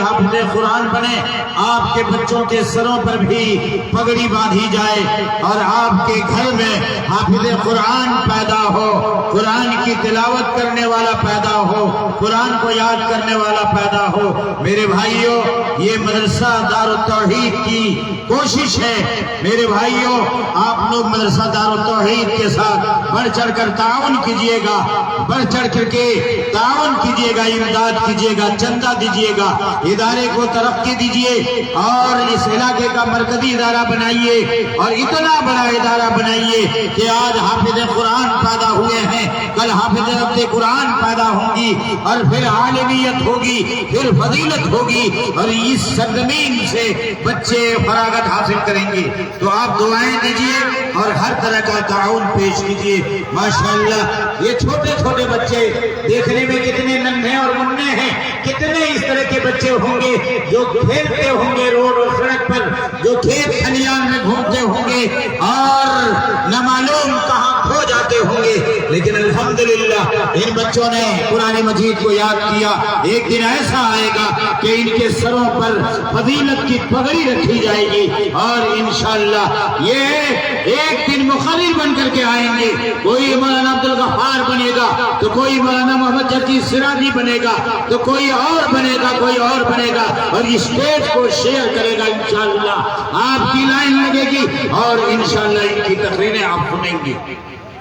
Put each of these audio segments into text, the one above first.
حافظ قرآن بنے، آپ کے بچوں کے سروں پر بھی پگڑی باندھی جائے اور آپ کے گھر میں حافظ قرآن پیدا ہو، قرآن کی تلاوت کرنے والا پیدا ہو، قرآن کو یاد کرنے والا پیدا ہو۔ میرے بھائیوں، یہ مدرسہ دار التوحید کی کوشش ہے۔ میرے بھائیوں، آپ لوگ مدرسہ دار التوحید کے ساتھ بڑھ چڑھ کر تعاون کیجئے گا، بڑھ چڑھ کر کے تعاون کیجئے گا، امداد کیجئے گا، چندہ دیجئے گا، ادارے کو ترقی دیجئے اور اس علاقے کا مرکزی ادارہ بنائیے اور اتنا بڑا ادارہ بنائیے کہ آج حافظ قرآن پیدا ہوئے ہیں، کل حافظ قرآن پیدا ہوں گی اور پھر عالمیت ہوگی، پھر فضیلت ہوگی اور اس سرزمین سے بچے فراغت حاصل کریں گے۔ تو آپ دعائیں دیجئے اور ہر طرح کا تعاون پیش کیجئے۔ ماشاءاللہ یہ چھوٹے چھوٹے بچے دیکھنے میں کتنے ننھے اور مننے ہیں، کتنے اس طرح کے بچے ہوں گے جو کھیلتے ہوں گے روڈ اور سڑک پر، جو کھیت کھلیان میں گھومتے ہوں گے اور نہ معلوم کہاں کھو جاتے ہوں گے، لیکن الحمدللہ ان بچوں نے قرآن مجید کو یاد کیا۔ ایک دن ایسا آئے گا کہ ان کے سروں پر فضیلت کی پگڑی رکھی جائے گی اور انشاءاللہ یہ ایک دن مقرر بن کر کے آئیں گے۔ کوئی مولانا عبدالغفار بنے گا تو کوئی مولانا محمد جکی سراجی بنے گا تو کوئی اور بنے گا، کوئی اور بنے گا اور اسٹیج کو شیئر کرے گا انشاءاللہ۔ آپ کی لائن لگے گی اور انشاءاللہ ان کی تقریریں آپ سنیں گے۔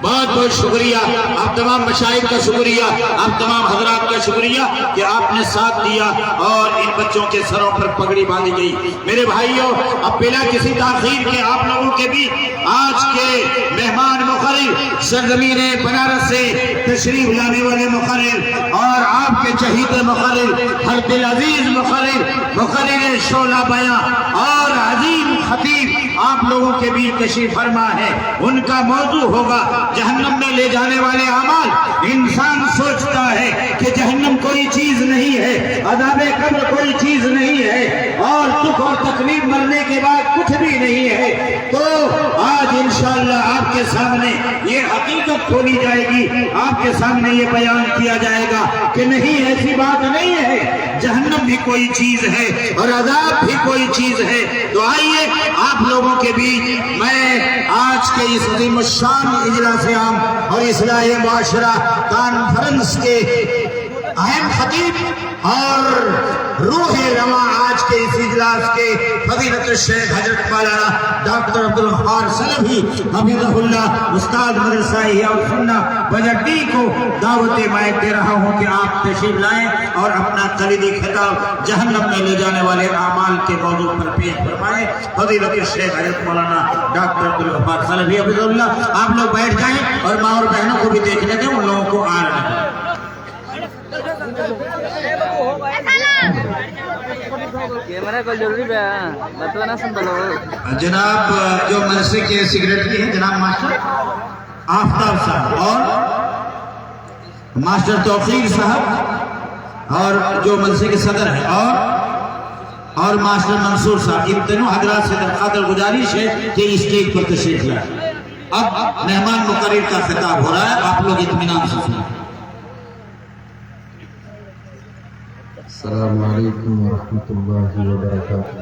بہت بہت شکریہ، آپ تمام مشائخ کا شکریہ، آپ تمام حضرات کا شکریہ کہ آپ نے ساتھ دیا اور ان بچوں کے سروں پر پگڑی باندھی گئی۔ میرے بھائیوں، اب بلا کسی تاخیر کے آپ لوگوں کے بھی آج کے مہمان مقرر، سرزمین بنارس سے تشریف لانے والے مقرر اور آپ کے چہیتے مقرر، ہر دل عزیز مقرر شعلہ بیاں اور عظیم خطیب آپ لوگوں کے بھی تشریف فرما ہے۔ ان کا موضوع ہوگا جہنم میں لے جانے والے اعمال۔ انسان سوچتا ہے کہ جہنم کوئی چیز نہیں ہے، عذاب قبر کوئی چیز نہیں ہے اور دکھ اور تکلیف مرنے کے بعد کچھ بھی نہیں ہے۔ تو آج انشاءاللہ آپ کے سامنے یہ حقیقت کھولی جائے گی، آپ کے سامنے یہ بیان کیا جائے گا کہ نہیں، ایسی بات نہیں ہے، جہنم بھی کوئی چیز ہے اور عذاب بھی کوئی چیز ہے۔ تو آئیے آپ لوگوں کے بیچ میں آج کے اس عظیم الشان اجلاس عام اور اصلاح معاشرہ کانفرنس کے اہم خطیب اور روح رواں آج کے اس اجلاس کے فضیلت الشیخ حضرت مولانا ڈاکٹر عبدالغفار سلفی حفظہ اللہ، استاد مدرسہ احیاء السنہ بجٹی کو دعوت مائک دے رہا ہوں کہ آپ تشریف لائیں اور اپنا کلیدی خطاب جہنم میں لے جانے والے اعمال کے موضوع پر پیش فرمائیں۔ فضیلت الشیخ حضرت مولانا ڈاکٹر عبدالغفار سلفی حفظہ اللہ، آپ لوگ بیٹھ جائیں اور ماں اور بہنوں کو بھی دیکھنے دیں، ان لوگوں کو آ رہا ہے۔ جناب جو مدرسے کے سیکریٹری ہیں جناب ماسٹر آفتاب صاحب اور ماسٹر توفیق صاحب اور جو مدرسے کے صدر ہیں اور ماسٹر منصور صاحب، ان تینوں حضرات سے خاطر گزارش ہے کہ اسٹیج پر تشریف لائیں۔ اب مہمان مقرر کا خطاب ہو رہا ہے، آپ لوگ اطمینان سے سنیں۔ السلام علیکم ورحمۃ اللہ وبرکاتہ۔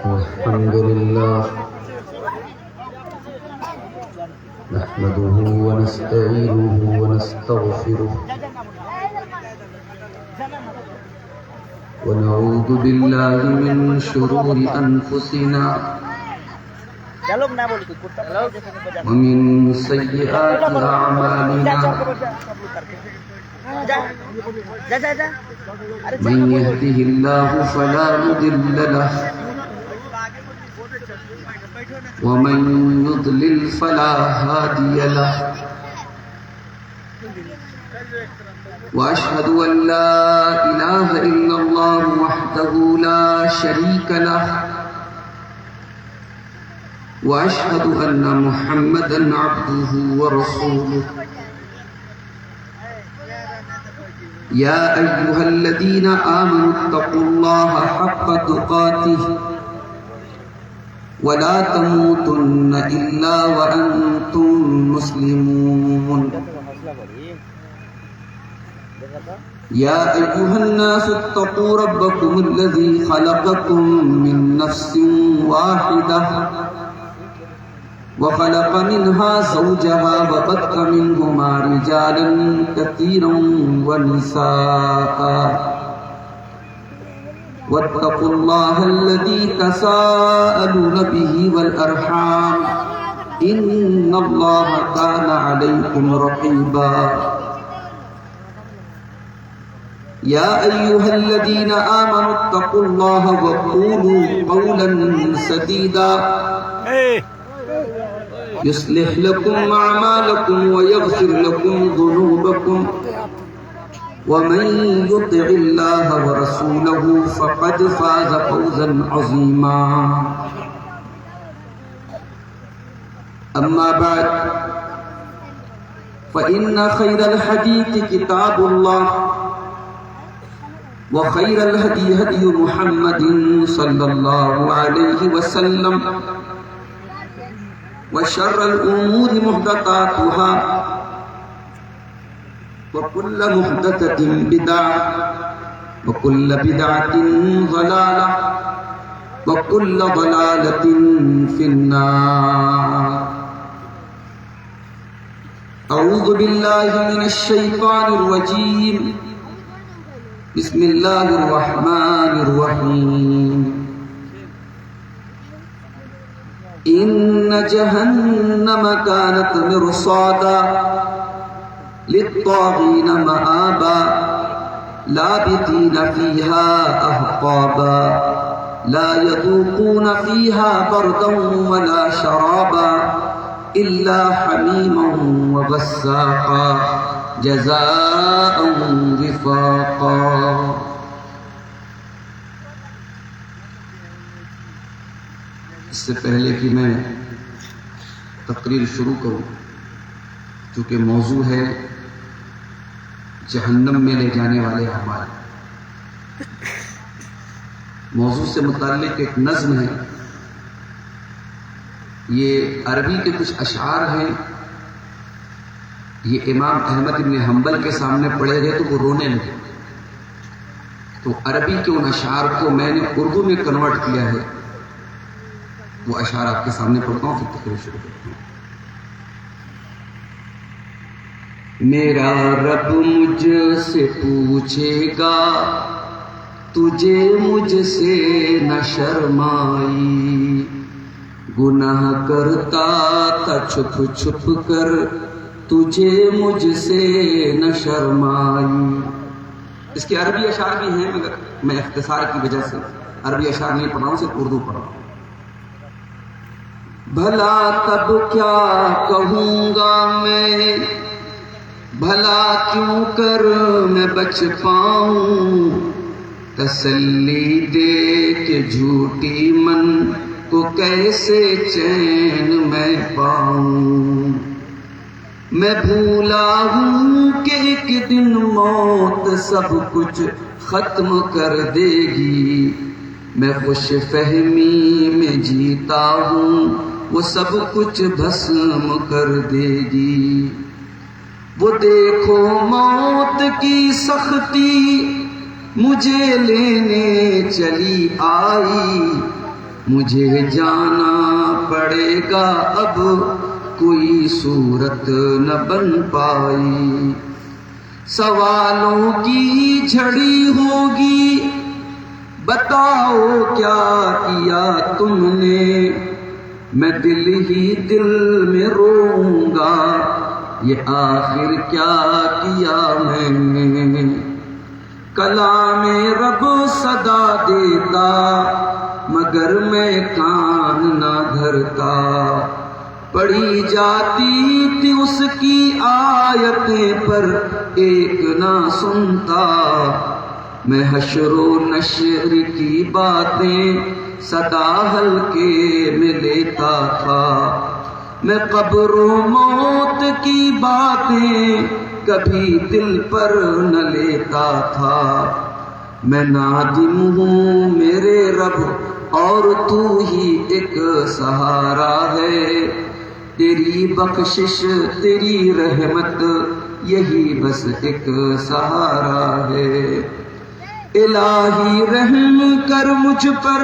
الحمد للہ نحمده ونستعینه ونستغفره ونعوذ بالله من شرور أنفسنا ومن سيئات أعمالنا، من يهده الله فلا مضل له ومن يضلل فلا هادي له، وأشهد أن لا إله إلا الله وحده لا شريك له، وأشهد أن محمدًا عبده ورسوله۔ يا أيها الذين آمنوا اتقوا الله حق تقاته ولا تموتن إلا وأنتم مسلمون يا أيها الناس اتقوا ربكم الذي خلقكم من نفس واحدة وخلق منها زوجها وبث منهما رجالا كثيرا ونساء واتقوا الله الذي تساءلون به والأرحام إن الله كان عليكم رقيبا يا أيها الذين آمنوا اتقوا الله وقولوا قولا سديدا يصلح لكم أعمالكم ويغفر لكم ذنوبكم ومن يطع الله ورسوله فقد فاز فوزا عظيما أما بعد فإن خير الحديث كتاب الله وخير الهدي هدي محمد صلى الله عليه وسلم وشر الأمور محدثاتها وكل محدثة بدعة وكل بدعة ضلالة وكل ضلالة في النار أعوذ بالله من الشيطان الرجيم بسم الله الرحمن الرحيم إن جهنم كانت مرصادا للطاغين مآبا لابثين فيها أحقابا لا يذوقون فيها بردا ولا شرابا إلا حميما وغساقا جزاء وفاقا. اس سے پہلے کہ میں تقریر شروع کروں، چونکہ موضوع ہے جہنم میں لے جانے والے اعمال، موضوع سے متعلق ایک نظم ہے. یہ عربی کے کچھ اشعار ہیں. یہ امام احمد بن حنبل کے سامنے پڑھے گئے تو وہ رونے لگے، تو عربی کے ان اشعار کو میں نے اردو میں کنورٹ کیا ہے. وہ اشعار آپ کے سامنے پڑھتا ہوں، پھر تقریر شروع کرتا ہوں. میرا رب مجھ سے پوچھے گا تجھے مجھ سے نہ شرمائی، گناہ کرتا تھا چھپ چھپ کر تجھے مجھ سے نہ شرمائی. اس کے عربی اشعار بھی ہیں، مگر میں اختصار کی وجہ سے عربی اشعار نہیں پڑھ رہا ہوں، صرف اردو پڑھ رہا ہوں. بھلا تب کیا کہوں گا میں، بھلا کیوں کر میں بچ پاؤں، تسلی دے کے جھوٹی من کو کیسے چین میں پاؤں. میں بھولا ہوں کہ ایک دن موت سب کچھ ختم کر دے گی، میں خوش فہمی میں جیتا ہوں وہ سب کچھ بھسم کر دے گی. وہ دیکھو موت کی سختی مجھے لینے چلی آئی، مجھے جانا پڑے گا اب کوئی صورت نہ بن پائی. سوالوں کی جھڑی ہوگی بتاؤ کیا کیا تم نے، میں دل ہی دل میں روؤں گا یہ آخر کیا کیا میں نے. کلام رب صدا دیتا مگر میں کان نہ دھرتا، پڑھی جاتی تھی اس کی آیتیں پر ایک نہ سنتا. میں حشر و نشر کی باتیں صدا ہلکے میں لیتا تھا، میں قبر و موت کی باتیں کبھی دل پر نہ لیتا تھا. میں نادم ہوں میرے رب اور تو ہی ایک سہارا ہے. تیری بخشش تیری رحمت یہی بس ایک سہارا ہے. الہی رحم کر مجھ پر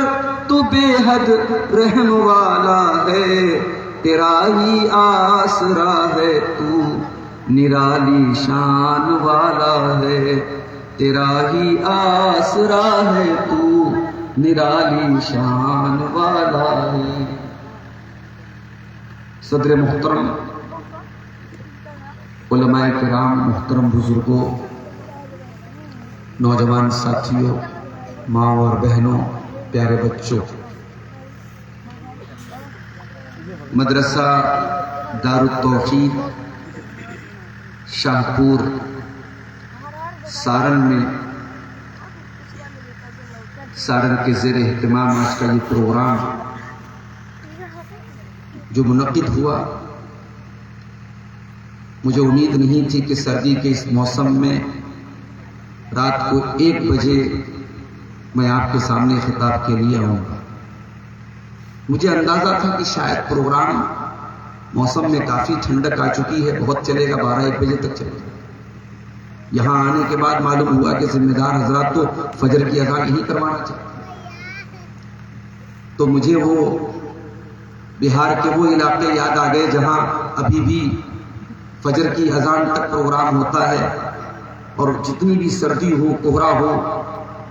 تو بے حد رحم والا ہے. تیرا ہی آسرا ہے تو نرالی شان والا ہے. تیرا ہی آسرا ہے تو نرالی شان والا ہے. صدر محترم، علماء کرام، محترم بزرگوں، نوجوان ساتھیوں، ماں اور بہنوں، پیارے بچوں، مدرسہ دارالتوحید شاہپور سارن میں سارن کے زیر اہتمام آج کا یہ پروگرام جو منعقد ہوا، مجھے امید نہیں تھی کہ سردی کے اس موسم میں رات کو 1 بجے میں آپ کے سامنے خطاب کے لیے آؤں گا. مجھے اندازہ تھا کہ شاید پروگرام موسم میں کافی ٹھنڈک آ چکی ہے، بہت چلے گا، 12-1 بجے تک چلے گا. یہاں آنے کے بعد معلوم ہوا کہ ذمہ دار حضرات تو فجر کی اذان ہی کروانا چاہتے. تو مجھے وہ بہار کے وہ علاقے یاد آ گئے جہاں ابھی بھی فجر کی اذان تک پروگرام ہوتا ہے، اور جتنی بھی سردی ہو، کوہرا ہو،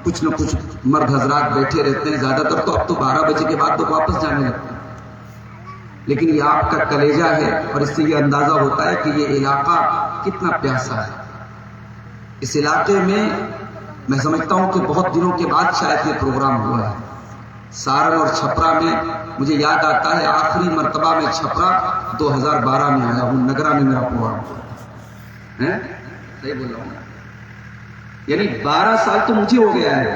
کچھ نہ کچھ مرد حضرات بیٹھے رہتے ہیں. زیادہ تر تو اب تو 12 بجے کے بعد تو واپس جانے لگتے ہیں. لیکن یہ آپ کا کلیجہ ہے، اور اس سے یہ اندازہ ہوتا ہے کہ یہ علاقہ کتنا پیاسا ہے. اس علاقے میں میں سمجھتا ہوں کہ بہت دنوں کے بعد شاید یہ پروگرام ہوا ہے. سارن اور چھپرا میں مجھے یاد آتا ہے آخری مرتبہ میں چھپرا 2012 میں آیا ہوں، نگرا میں میرا پروگرام ہوا. صحیح بول رہا ہوں؟ یعنی 12 سال تو مجھے ہو گیا ہے.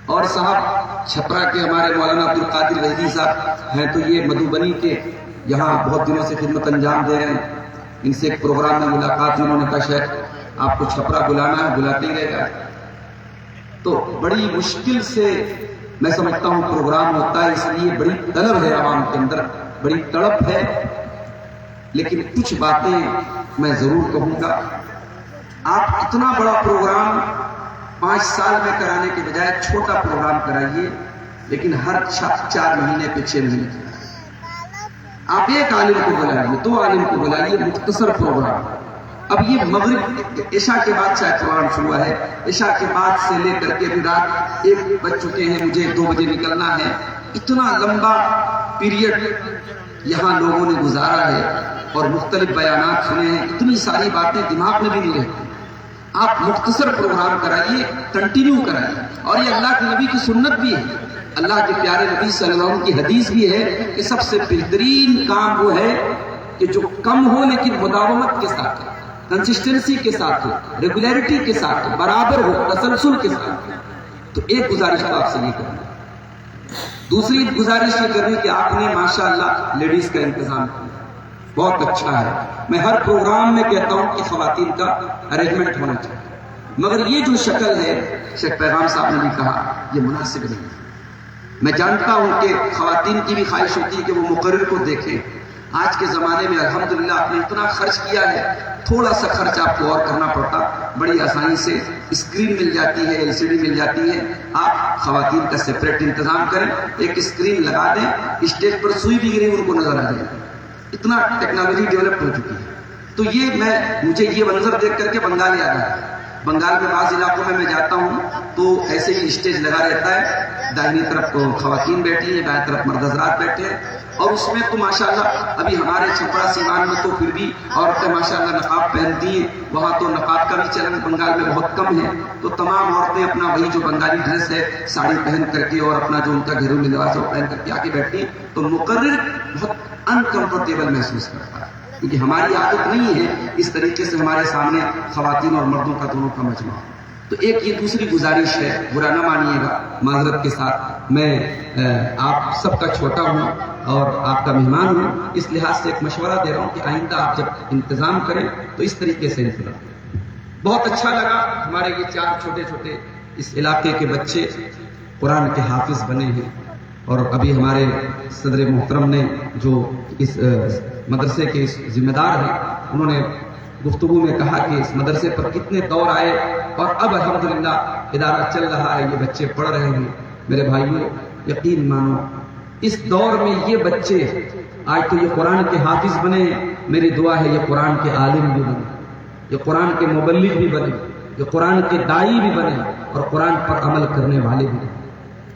اور صاحب چھپرا کے ہمارے مولانا عبدالقادر وحیدی صاحب ہیں، تو یہ مدھوبنی کے یہاں بہت دنوں سے خدمت انجام دے رہے ہیں. ان سے ایک پروگرام میں ملاقات، انہوں نے کہا شیخ آپ کو چھپرا بلانا ہے، بلاتے ہی رہے گا. تو بڑی مشکل سے میں سمجھتا ہوں پروگرام ہوتا ہے، اس لیے بڑی طلب ہے عوام کے اندر، بڑی تڑپ ہے. لیکن کچھ باتیں میں ضرور کہوں گا. آپ اتنا بڑا پروگرام 5 سال میں کرانے کے بجائے چھوٹا پروگرام کرائیے، لیکن ہر 4 مہینے پہ 6 مہینے. آپ ایک عالم کو بلائیے، 2 عالم کو بلائیے، مختصر پروگرام. اب یہ مغرب عشاء کے بعد شاید پروگرام شروع ہے، عشاء کے بعد سے لے کر کے ابھی رات 1 بج چکے ہیں، مجھے 2 بجے نکلنا ہے. اتنا لمبا پیریڈ یہاں لوگوں نے گزارا ہے اور مختلف بیانات سنے ہیں، اتنی ساری باتیں دماغ میں بھی نہیں رہتی. آپ مختصر پروگرام کرائیے، کنٹینیو کرائیے. اور یہ اللہ کے نبی کی سنت بھی ہے، اللہ کے پیارے نبی صلی اللہ علیہ وسلم کی حدیث بھی ہے کہ سب سے بہترین کام وہ ہے کہ جو کم ہو لیکن مداومت کے ساتھ ہو، کنسسٹنسی کے ساتھ ہو، ریگولیرٹی کے ساتھ ہو، برابر ہو، تسلسل کے ساتھ ہو. تو ایک گزارش تو آپ سے یہ کرنا. دوسری گزارش یہ کرنی کہ آپ نے ماشاءاللہ لیڈیز کا انتظام کیا، بہت اچھا ہے. میں ہر پروگرام میں کہتا ہوں کہ خواتین کا ارینجمنٹ ہونا چاہیے، مگر یہ جو شکل ہے، شیخ پیغام صاحب نے بھی کہا، یہ مناسب نہیں. میں جانتا ہوں کہ خواتین کی بھی خواہش ہوتی ہے کہ وہ مقرر کو دیکھیں. آج کے زمانے میں الحمدللہ آپ نے اتنا خرچ کیا ہے، تھوڑا سا خرچ آپ کو اور کرنا پڑتا، بڑی آسانی سے اسکرین مل جاتی ہے، LCD مل جاتی ہے. آپ خواتین کا سیپریٹ انتظام کریں، ایک اسکرین لگا دیں، اسٹیج پر سوئی بھی گری ان کو نظر آ جائے. اتنا ٹیکنالوجی ڈیولپ ہو چکی ہے. تو مجھے یہ منظر دیکھ کر کے بنگال یاد آیا. بنگال میں بعض علاقوں میں جاتا ہوں تو ایسے ہی اسٹیج لگا رہتا ہے، داہنی طرف خواتین بیٹھی ہیں، بائیں طرف مرد حضرات بیٹھے ہیں. اور اس میں تو ماشاءاللہ ابھی ہمارے چھپرا سیوان میں تو پھر بھی عورتیں ماشاءاللہ نقاب پہنتی ہیں، وہاں تو نقاب کا بھی چلن بنگال میں بہت کم ہے. تو تمام عورتیں اپنا وہی جو بنگالی ڈریس ہے ساڑی پہن کر کے اور اپنا جو ان کا گھریلو لباس ہے وہ پہن کر کے آگے بیٹھتی ہیں. تو مقرر بہت انکمفرٹیبل محسوس کرتا ہے، کیونکہ ہماری عادت نہیں ہے اس طریقے سے ہمارے سامنے خواتین اور مردوں کا دونوں کا مجمع. تو ایک یہ دوسری گزارش ہے، برا نہ مانیے گا معذرت کے ساتھ. میں آپ سب کا چھوٹا ہوں اور آپ کا مہمان ہوں، اس لحاظ سے ایک مشورہ دے رہا ہوں کہ آئندہ آپ جب انتظام کریں تو اس طریقے سے انتظام کریں۔ بہت اچھا لگا، ہمارے یہ 4 چھوٹے چھوٹے اس علاقے کے بچے قرآن کے حافظ بنے ہیں، اور ابھی ہمارے صدر محترم نے جو اس مدرسے کے ذمہ دار ہیں، انہوں نے گفتگو میں کہا کہ اس مدرسے پر کتنے دور آئے اور اب الحمدللہ ادارہ چل رہا ہے، یہ بچے پڑھ رہے ہیں۔ میرے بھائیوں، یقین مانو اس دور میں یہ بچے آج تو یہ قرآن کے حافظ بنے، میری دعا ہے یہ قرآن کے عالم بھی بنے، یہ قرآن کے مبلغ بھی بنے، یہ قرآن کے داعی بھی بنے، اور قرآن پر عمل کرنے والے بھی بنے۔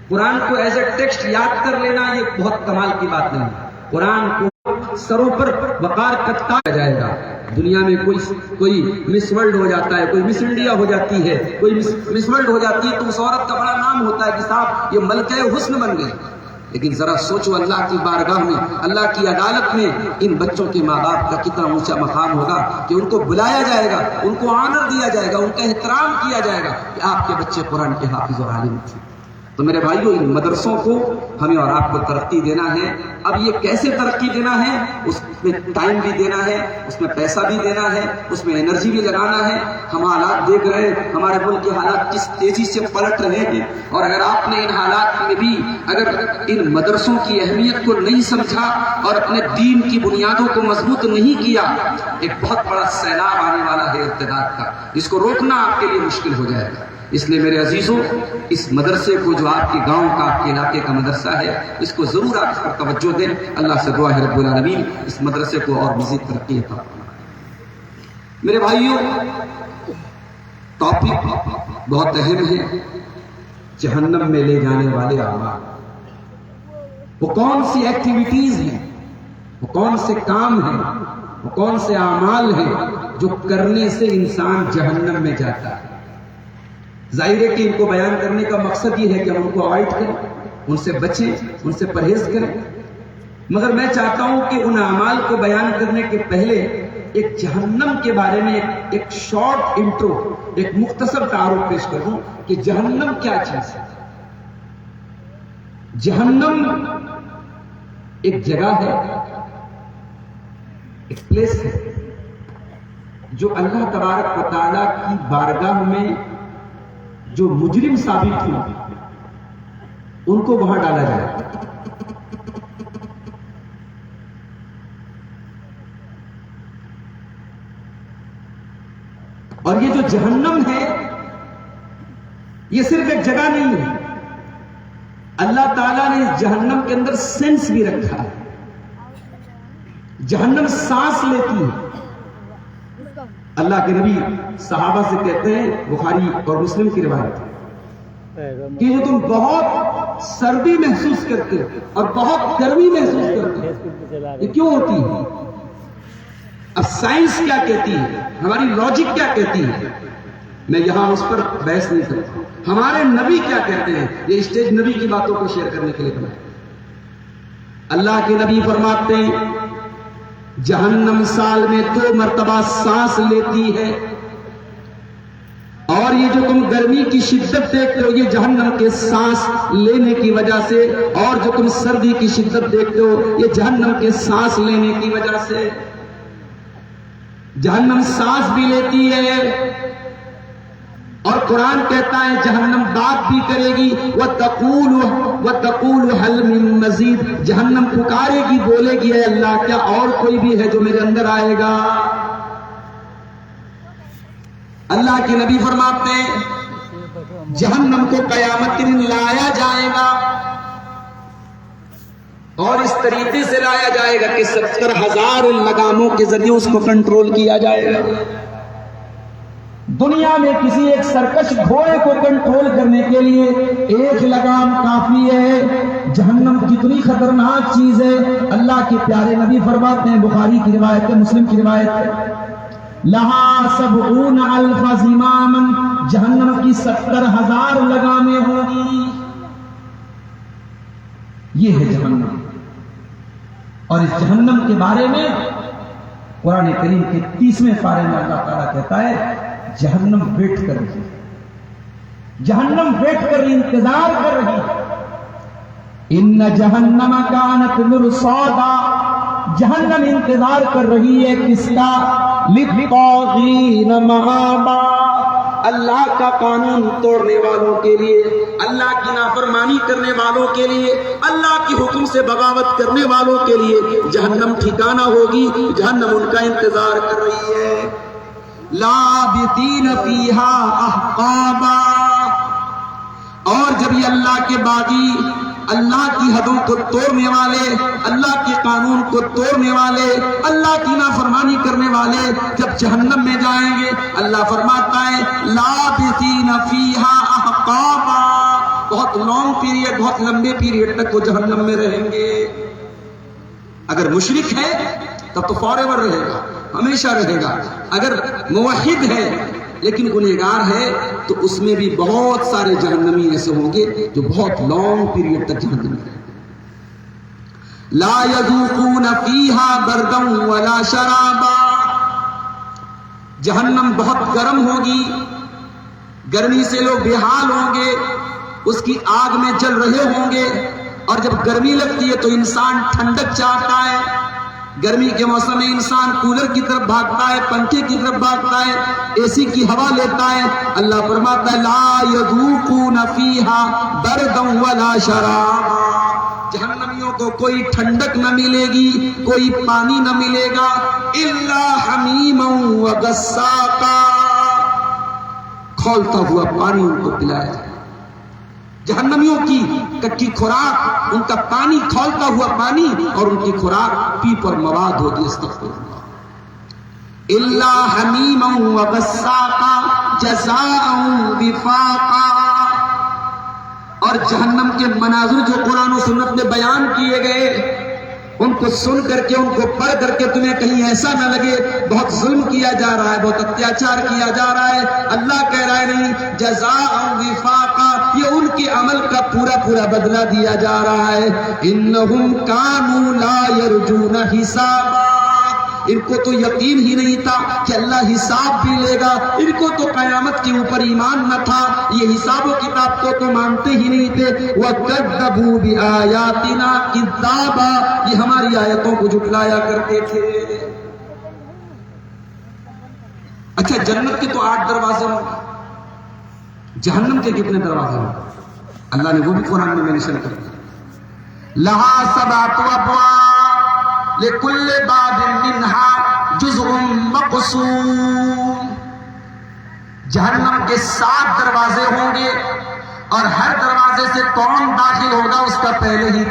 قرآن کو ایز اے ٹیکسٹ یاد کر لینا یہ بہت کمال کی بات نہیں، قرآن کو سروں پر وقار کٹا جائے گا۔ دنیا میں کوئی مس ورلڈ ہو جاتا ہے، کوئی مس انڈیا ہو جاتی ہے، کوئی مس ورلڈ ہو جاتی ہے تو اس عورت کا بڑا نام ہوتا ہے کہ صاحب یہ ملکہ حسن بن گئے، لیکن ذرا سوچو اللہ کی بارگاہ میں، اللہ کی عدالت میں ان بچوں کے ماں باپ کا کتنا اونچا مقام ہوگا کہ ان کو بلایا جائے گا، ان کو آنر دیا جائے گا، ان کا احترام کیا جائے گا کہ آپ کے بچے قرآن کے حافظ اور عالم تھے۔ تو میرے بھائیوں، ان مدرسوں کو ہمیں اور آپ کو ترقی دینا ہے۔ اب یہ کیسے ترقی دینا ہے؟ اس میں ٹائم بھی دینا ہے، اس میں پیسہ بھی دینا ہے، اس میں انرجی بھی لگانا ہے۔ ہم حالات دیکھ رہے ہیں، ہمارے ملک کے حالات کس تیزی سے پلٹ رہے ہیں، اور اگر آپ نے ان حالات میں بھی اگر ان مدرسوں کی اہمیت کو نہیں سمجھا اور اپنے دین کی بنیادوں کو مضبوط نہیں کیا، ایک بہت بڑا سیلاب آنے والا ہے ارتداد کا، جس کو روکنا آپ کے لیے مشکل ہو جائے گا۔ اس لیے میرے عزیزوں، اس مدرسے کو جو آپ کے گاؤں کا، آپ کے علاقے کا مدرسہ ہے، اس کو ضرور آپ اس پر توجہ دیں۔ اللہ سے دعا ہے رب العالمین اس مدرسے کو اور مزید ترقی عطا فرمائے۔ میرے بھائیوں، ٹاپک بہت اہم ہے، جہنم میں لے جانے والے اعمال۔ وہ کون سی ایکٹیویٹیز ہیں، وہ کون سے کام ہیں، وہ کون سے اعمال ہیں جو کرنے سے انسان جہنم میں جاتا ہے۔ ظاہر ہے کہ ان کو بیان کرنے کا مقصد یہ ہے کہ ہم ان کو اوائڈ کریں، ان سے بچیں، ان سے پرہیز کریں، مگر میں چاہتا ہوں کہ ان اعمال کو بیان کرنے کے پہلے ایک جہنم کے بارے میں ایک شارٹ انٹرو، ایک مختصر تعارف پیش کروں کہ جہنم کیا چیز ہے۔ جہنم ایک جگہ ہے، ایک پلیس ہے جو اللہ تبارک و تعالیٰ کی بارگاہ میں جو مجرم ثابت ہوئے ان کو وہاں ڈالا جائے۔ اور یہ جو جہنم ہے یہ صرف ایک جگہ نہیں ہے، اللہ تعالیٰ نے اس جہنم کے اندر سینس بھی رکھا ہے۔ جہنم سانس لیتی ہے۔ اللہ کے نبی صحابہ سے کہتے ہیں، بخاری اور مسلم کی روایت ہے، کہ جو تم بہت سردی محسوس کرتے ہو اور بہت گرمی محسوس کرتے ہو، یہ کیوں ہوتی ہے؟ اب سائنس کیا کہتی ہے، ہماری لاجک کیا کہتی ہے، میں یہاں اس پر بحث نہیں کرتا۔ ہمارے نبی کیا کہتے ہیں، یہ اسٹیج نبی کی باتوں کو شیئر کرنے کے لیے بنایا۔ اللہ کے نبی فرماتے ہیں جہنم سال میں 2 مرتبہ سانس لیتی ہے، اور یہ جو تم گرمی کی شدت دیکھتے ہو یہ جہنم کے سانس لینے کی وجہ سے، اور جو تم سردی کی شدت دیکھتے ہو یہ جہنم کے سانس لینے کی وجہ سے۔ جہنم سانس بھی لیتی ہے، اور قرآن کہتا ہے جہنم بات بھی کرے گی، وَتَقُولُ هَلْ مِن مَّزِيدٍ، جہنم پکارے گی، بولے گی اے اللہ کیا اور کوئی بھی ہے جو میرے اندر آئے گا۔ اللہ کے نبی فرماتے ہیں جہنم کو قیامت کے دن لایا جائے گا، اور اس طریقے سے لایا جائے گا کہ 70,000 لگاموں کے ذریعے اس کو کنٹرول کیا جائے گا۔ دنیا میں کسی ایک سرکش گھوڑے کو کنٹرول کرنے کے لیے 1 لگام کافی ہے۔ جہنم کتنی خطرناک چیز ہے، اللہ کے پیارے نبی فرماتے ہیں، بخاری کی روایت ہے، مسلم کی روایت ہے، لہا 70,000 زماما، جہنم کی 70,000 لگامیں ہوں گی۔ یہ ہے جہنم، اور اس جہنم کے بارے میں قرآن کریم کے 30ویں پارے میں اللہ تعالیٰ کہتا ہے جہنم ویٹ کر رہی ہے، جہنم ویٹ کر رہی، انتظار کر رہی ہے ان جہنم کانت مرصادا، جہنم انتظار کر رہی ہے کس کا؟ للطاغین مآبا، اللہ کا قانون توڑنے والوں کے لیے، اللہ کی نافرمانی کرنے والوں کے لیے، اللہ کی حکم سے بغاوت کرنے والوں کے لیے جہنم ٹھکانہ ہوگی، جہنم ان کا انتظار کر رہی ہے۔ لابثین فیہا احقابا، اور جب یہ اللہ کے باغی، اللہ کی حدوں کو توڑنے والے، اللہ کے قانون کو توڑنے والے، اللہ کی نافرمانی کرنے والے جب جہنم میں جائیں گے، اللہ فرماتا ہے لابثین فیہا احقابا، بہت لانگ پیریڈ، بہت لمبے پیریڈ تک وہ جہنم میں رہیں گے۔ اگر مشرک ہے تب تو فار ایور رہے گا، ہمیشہ رہے گا۔ اگر موحد ہے لیکن گنہگار ہے تو اس میں بھی بہت سارے جہنمی ایسے ہوں گے جو بہت لانگ پیریڈ تک جہنم میں رہیں گے۔ لا یذوقون فیہا بردا ولا شرابا، جہنم بہت گرم ہوگی، گرمی سے لوگ بے حال ہوں گے، اس کی آگ میں جل رہے ہوں گے، اور جب گرمی لگتی ہے تو انسان ٹھنڈک چاہتا ہے، گرمی کے موسم میں انسان کولر کی طرف بھاگتا ہے، پنکھے کی طرف بھاگتا ہے، اے سی کی ہوا لیتا ہے۔ اللہ فرماتا ہے لا یذوقون فیہا بردا ولا شرابا، جہنمیوں کو کوئی ٹھنڈک نہ ملے گی، کوئی پانی نہ ملے گا، الا حمیما وغساقا، کھولتا ہوا پانی ان کو پلایا جائے۔ جہنمیوں کی خوراک، ان کا پانی کھولتا ہوا پانی، اور ان کی خوراک پیپ اور مواد ہوتی ہے۔ استغفر اللہ۔ الا حمیما وغساقا جزاء وفاقا، اور جہنم کے مناظر جو قرآن و سنت میں بیان کیے گئے، ان کو سن کر کے، ان کو پڑھ کر کے تمہیں کہیں ایسا نہ لگے بہت ظلم کیا جا رہا ہے، بہت اتیاچار کیا جا رہا ہے۔ اللہ کہہ رہا ہے نہیں، جزاء وفاقا، یہ ان کے عمل کا پورا پورا بدلہ دیا جا رہا ہے۔ انہم کانوا لا یرجون حسابا، ان کو تو یقین ہی نہیں تھا کہ اللہ حساب بھی لے گا، ان کو تو قیامت کے اوپر ایمان نہ تھا، یہ حساب و کتاب کو تو مانتے ہی نہیں تھے۔ وَكَذَّبُوا بِآيَاتِنَا كِذَّابًا، یہ ہماری آیتوں کو جھٹلایا کرتے تھے۔ اچھا، جنت کے تو 8 دروازے ہوں، جہنم کے کتنے دروازے ہوں؟ اللہ نے وہ بھی قرآن میں مینشن کر دیا۔ لَهَا سَبْعَةُ أَبْوَابٍ لِكُلِّ بَابٍ مِّنْهَا جُزْءٌ مَّقْسُومٌ، جہنم کے 7 دروازے ہوں گے، اور ہر دروازے سے کون داخل ہوگا اس کا پہلے ہی،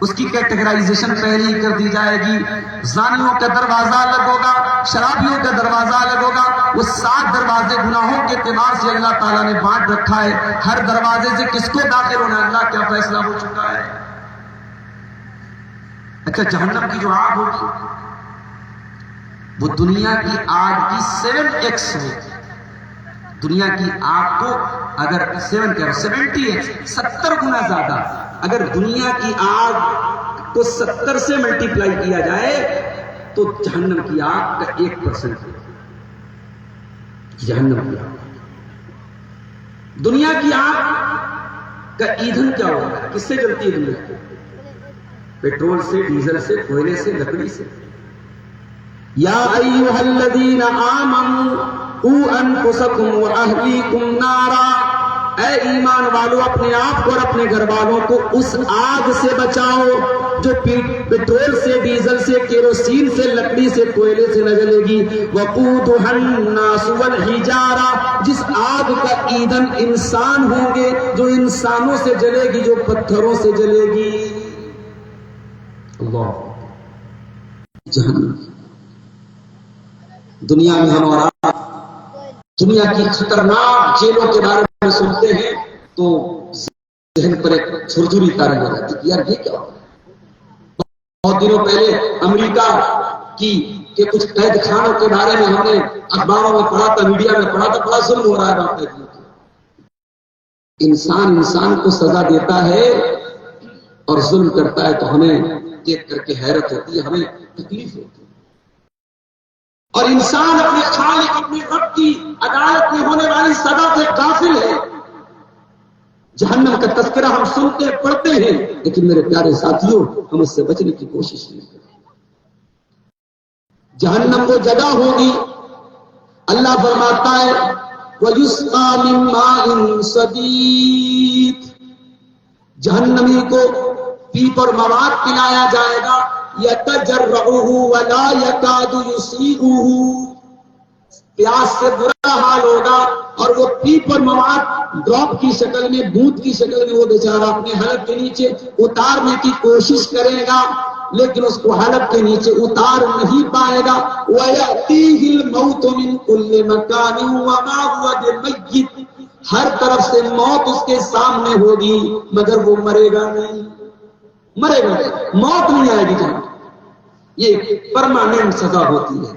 اس کی کیٹیگرائزیشن پہلے ہی کر دی جائے گی۔ زانیوں کا دروازہ الگ ہوگا، شرابیوں کا دروازہ الگ ہوگا، وہ 7 دروازے گناہوں کے اعتبار سے اللہ تعالیٰ نے بانٹ رکھا ہے۔ ہر دروازے سے کس کو داخل ہونا ہے، اللہ کیا فیصلہ ہو چکا ہے۔ اچھا، جہنم کی جو آگ ہوگی وہ دنیا کی آگ کی 7x ہوگی۔ دنیا کی آگ کو اگر 70 گنا زیادہ، اگر دنیا کی آگ کو 70 سے ملٹیپلائی کیا جائے تو جہنم کی آگ کا 1% جہنم کی آگ۔ دنیا کی آگ کا ایندھن کیا ہوگا، کس سے جلتی ہے دنیا کی؟ پیٹرول سے، ڈیزل سے، کوئلے سے، لکڑی سے۔ یا ایھا الذین آمنوا قوا انفسکم واہلیکم نارا، اے ایمان والو اپنے آپ کو اور اپنے گھر والوں کو اس آگ سے بچاؤ جو پیٹرول سے، ڈیزل سے، کیروسین سے، لکڑی سے، کوئلے سے نہ جلے گی۔ وقودھا الناس والحجارہ، جس آگ کا ایندھن انسان ہوں گے، جو انسانوں سے جلے گی، جو پتھروں سے جلے گی۔ اللہ، جہنم دنیا میں ہم اور آپ دنیا کی خطرناک جیلوں کے بارے میں سنتے ہیں تو ذہن پر ایک جھرجھری تاری ہو جاتی ہے، یار یہ کیا ہو؟ بہت دنوں پہلے امریکہ کے کچھ قید خانوں کے بارے میں ہم نے اخباروں میں پڑھا تھا، میڈیا میں پڑھا تھا، بڑا ظلم ہو رہا ہے وہاں پہ۔ انسان کو سزا دیتا ہے اور ظلم کرتا ہے تو ہمیں دیکھ کر کے حیرت ہوتی ہے، ہمیں تکلیف ہوتی ہے۔ اور انسان اپنے خالق، اپنے رب کی عدالت میں ہونے والی سزا سے غافل ہے۔ جہنم کا تذکرہ ہم سنتے پڑھتے ہیں، لیکن میرے پیارے ساتھیوں ہم اس سے بچنے کی کوشش نہیں کرتے۔ جہنم وہ جگہ ہوگی، اللہ فرماتا ہے وَيُسْقَى مِن مَّاءٍ صَدِيدٍ، جہنمی کو پیپ اور مواد پلایا جائے گا، يَتَجَرَّعُهُ وَلَا يَكَادُ يُسِيغُهُ، پیاس سے برا حال ہوگا، اور وہ پیپ اور مواد ڈراپ کی شکل میں، بوند کی شکل میں وہ بیچارہ اپنے حلق کے نیچے اتارنے کی کوشش کرے گا، لیکن اس کو حلق کے نیچے اتار نہیں پائے گا۔ وَيَأْتِيهِ الْمَوْتُ مِنْ كُلِّ مَكَانٍ وَمَا هُوَ بِمَيِّتٍ، ہر طرف سے موت اس کے سامنے ہوگی مگر وہ مرے گا نہیں، مرے گا نہیں، موت نہیں آئے گی جہاں۔ یہ پرماننٹ سزا ہوتی ہے،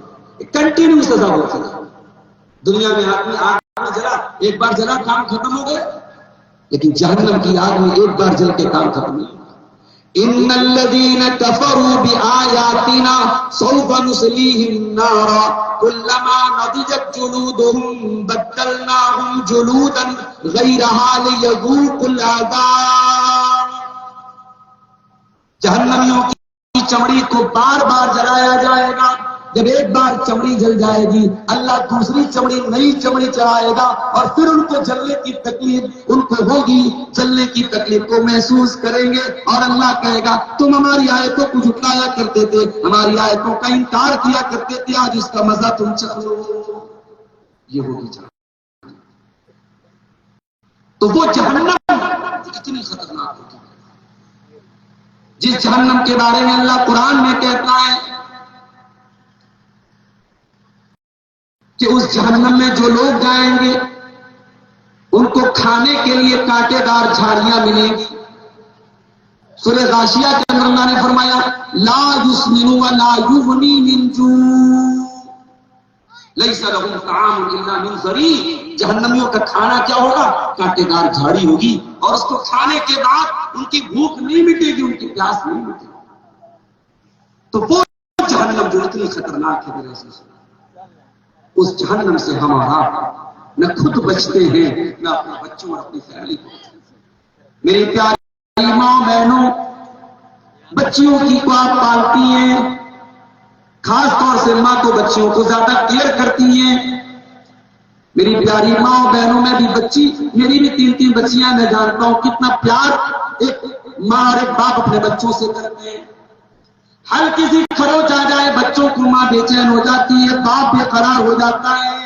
کنٹینیو سزا ہوتی ہے۔ دنیا میں آدمی آگ میں جلا، ایک بار جلا کام ختم ہو گیا، لیکن جہنم کی آگ میں ایک بار جل کے کام ختم نہیں ہوگا۔ ان الذين كفروا بآياتنا سوف نصليهم نارا كلما نضجت جلودهم بدلناهم جلودا غيرها ليذوقوا العذاب، جہنمیوں کی چمڑی کو بار بار جلایا جائے گا، جب ایک بار چمڑی جل جائے گی اللہ دوسری چمڑی، نئی چمڑی چڑھائے گا، اور پھر ان کو جلنے کی تکلیف ان کو ہوگی، جلنے کی تکلیف کو محسوس کریں گے، اور اللہ کہے گا تم ہماری آیتوں کو جھٹلایا کرتے تھے، ہماری آیتوں کا انکار کیا کرتے تھے، آج اس کا مزہ تم چکھو۔ یہ ہوگی جہنم، تو وہ جہنم اتنی خطرناک ہوگی، جس جہنم کے بارے میں اللہ قرآن میں کہتا ہے کہ اس جہنم میں جو لوگ جائیں گے ان کو کھانے کے لیے کانٹے دار جھاڑیاں ملیں گی۔ سورہ غاشیہ کے اندر اللہ نے فرمایا لا یسمن ولا یغنی من جوع لیس لهم طعام الا من ضریع، جہنمیوں کا کھانا کیا ہوگا؟ کانٹے دار جھاڑی ہوگی، اور اس کو کھانے کے بعد ان کی بھوک نہیں مٹے گی، ان کی پیاس نہیں مٹے گی۔ تو وہ جہنم جو اتنی خطرناک ہے، میرے عزیز، اس جہنم سے ہمارا نہ خود بچتے ہیں نہ اپنے بچوں اور اپنی فیملی کو۔ میری پیاری ماں بہنوں، بچیوں کی کو آپ پالتی ہیں، خاص طور سے ماں تو بچیوں کو زیادہ کیئر کرتی ہیں۔ میری پیاری ماں بہنوں میں بھی بچی، میری بھی 3 بچیاں، میں جانتا ہوں کتنا پیار ایک ماں اور ایک باپ اپنے بچوں سے کرتے ہیں۔ ہلکی سی خروچ آ جائے بچوں کو ماں بے چین ہو جاتی ہے، باپ بے قرار ہو جاتا ہے۔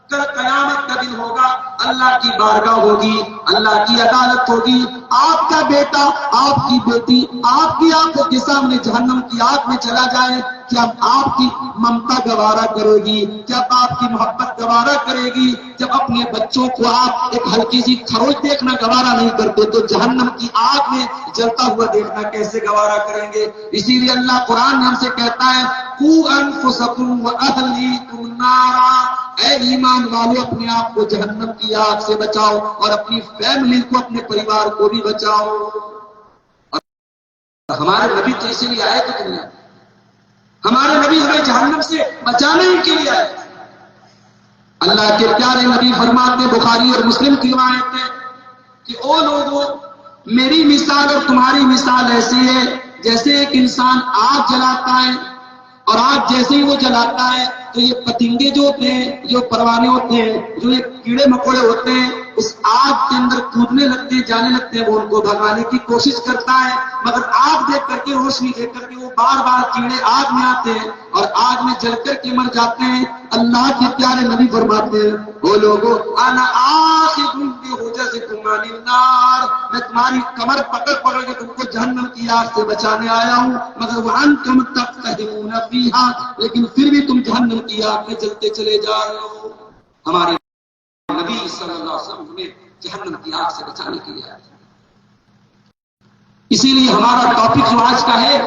کل قیامت کا دن ہوگا، اللہ کی بارگاہ ہوگی، اللہ کی عدالت ہوگی، آپ کا بیٹا، آپ کی بیٹی آپ کی آنکھوں کے سامنے جہنم کی آگ میں چلا جائے، کیا آپ کی ممتا گوارا کرے گی؟ کیا آپ کی محبت گوارا کرے گی؟ جب اپنے بچوں کو آپ ایک ہلکی سی خروچ دیکھنا گوارا نہیں کرتے تو جہنم کی آگ میں جلتا ہوا دیکھنا کیسے گوارا کریں گے؟ اسی لیے اللہ قرآن میں ہم سے کہتا ہے قُوا أَنفُسَكُمْ وَأَهْلِيكُمْ نَارًا، اے ایمان والو اپنے آپ کو جہنم کی آگ سے بچاؤ اور اپنی فیملی کو، اپنے پریوار کو بھی بچاؤ۔ اور ہمارے نبی تو اسی لیے آئے کہ دنیا، ہمارے نبی ہمیں جہنم سے بچانے ہی کے لیے آئے۔ اللہ کے پیارے نبی فرماتے، بخاری اور مسلم کی روایت ہے کہ او لوگوں، میری مثال اور تمہاری مثال ایسی ہے جیسے ایک انسان آگ جلاتا ہے، اور آگ جیسے ہی وہ جلاتا ہے تو یہ پتنگے جو ہوتے ہیں، جو پروانے ہوتے ہیں، جو یہ کیڑے مکوڑے ہوتے ہیں، اس آگ کے اندر کودنے لگتے ہیں، جانے لگتے ہیں، وہ ان کو بھگانے کی کوشش کرتا ہے، مگر آگ دیکھ کر کے، روشنی دیکھ کر کے وہ بار بار کیڑے آگ میں آتے ہیں اور آگ میں جل کر کے مر جاتے ہیں۔ اللہ کے پیارے نبی فرماتے ہیں وہ لوگوں انا آخذ بحجزکم عن النار، میں تمہاری کمر پکڑ پکڑ کے تم کو جہنم کی آگ سے بچانے آیا ہوں، مگر وانتم تقتحمون فیہا، لیکن پھر بھی تم جہنم کی آگ میں جلتے چلے جا رہے ہو۔ ہمارے نبی صلی اللہ علیہ وسلم ہمیں جہنم کی آگ سے بچانے کے لیے آئے۔ اسی لیے ہمارا ٹاپک جو آج کا ہے،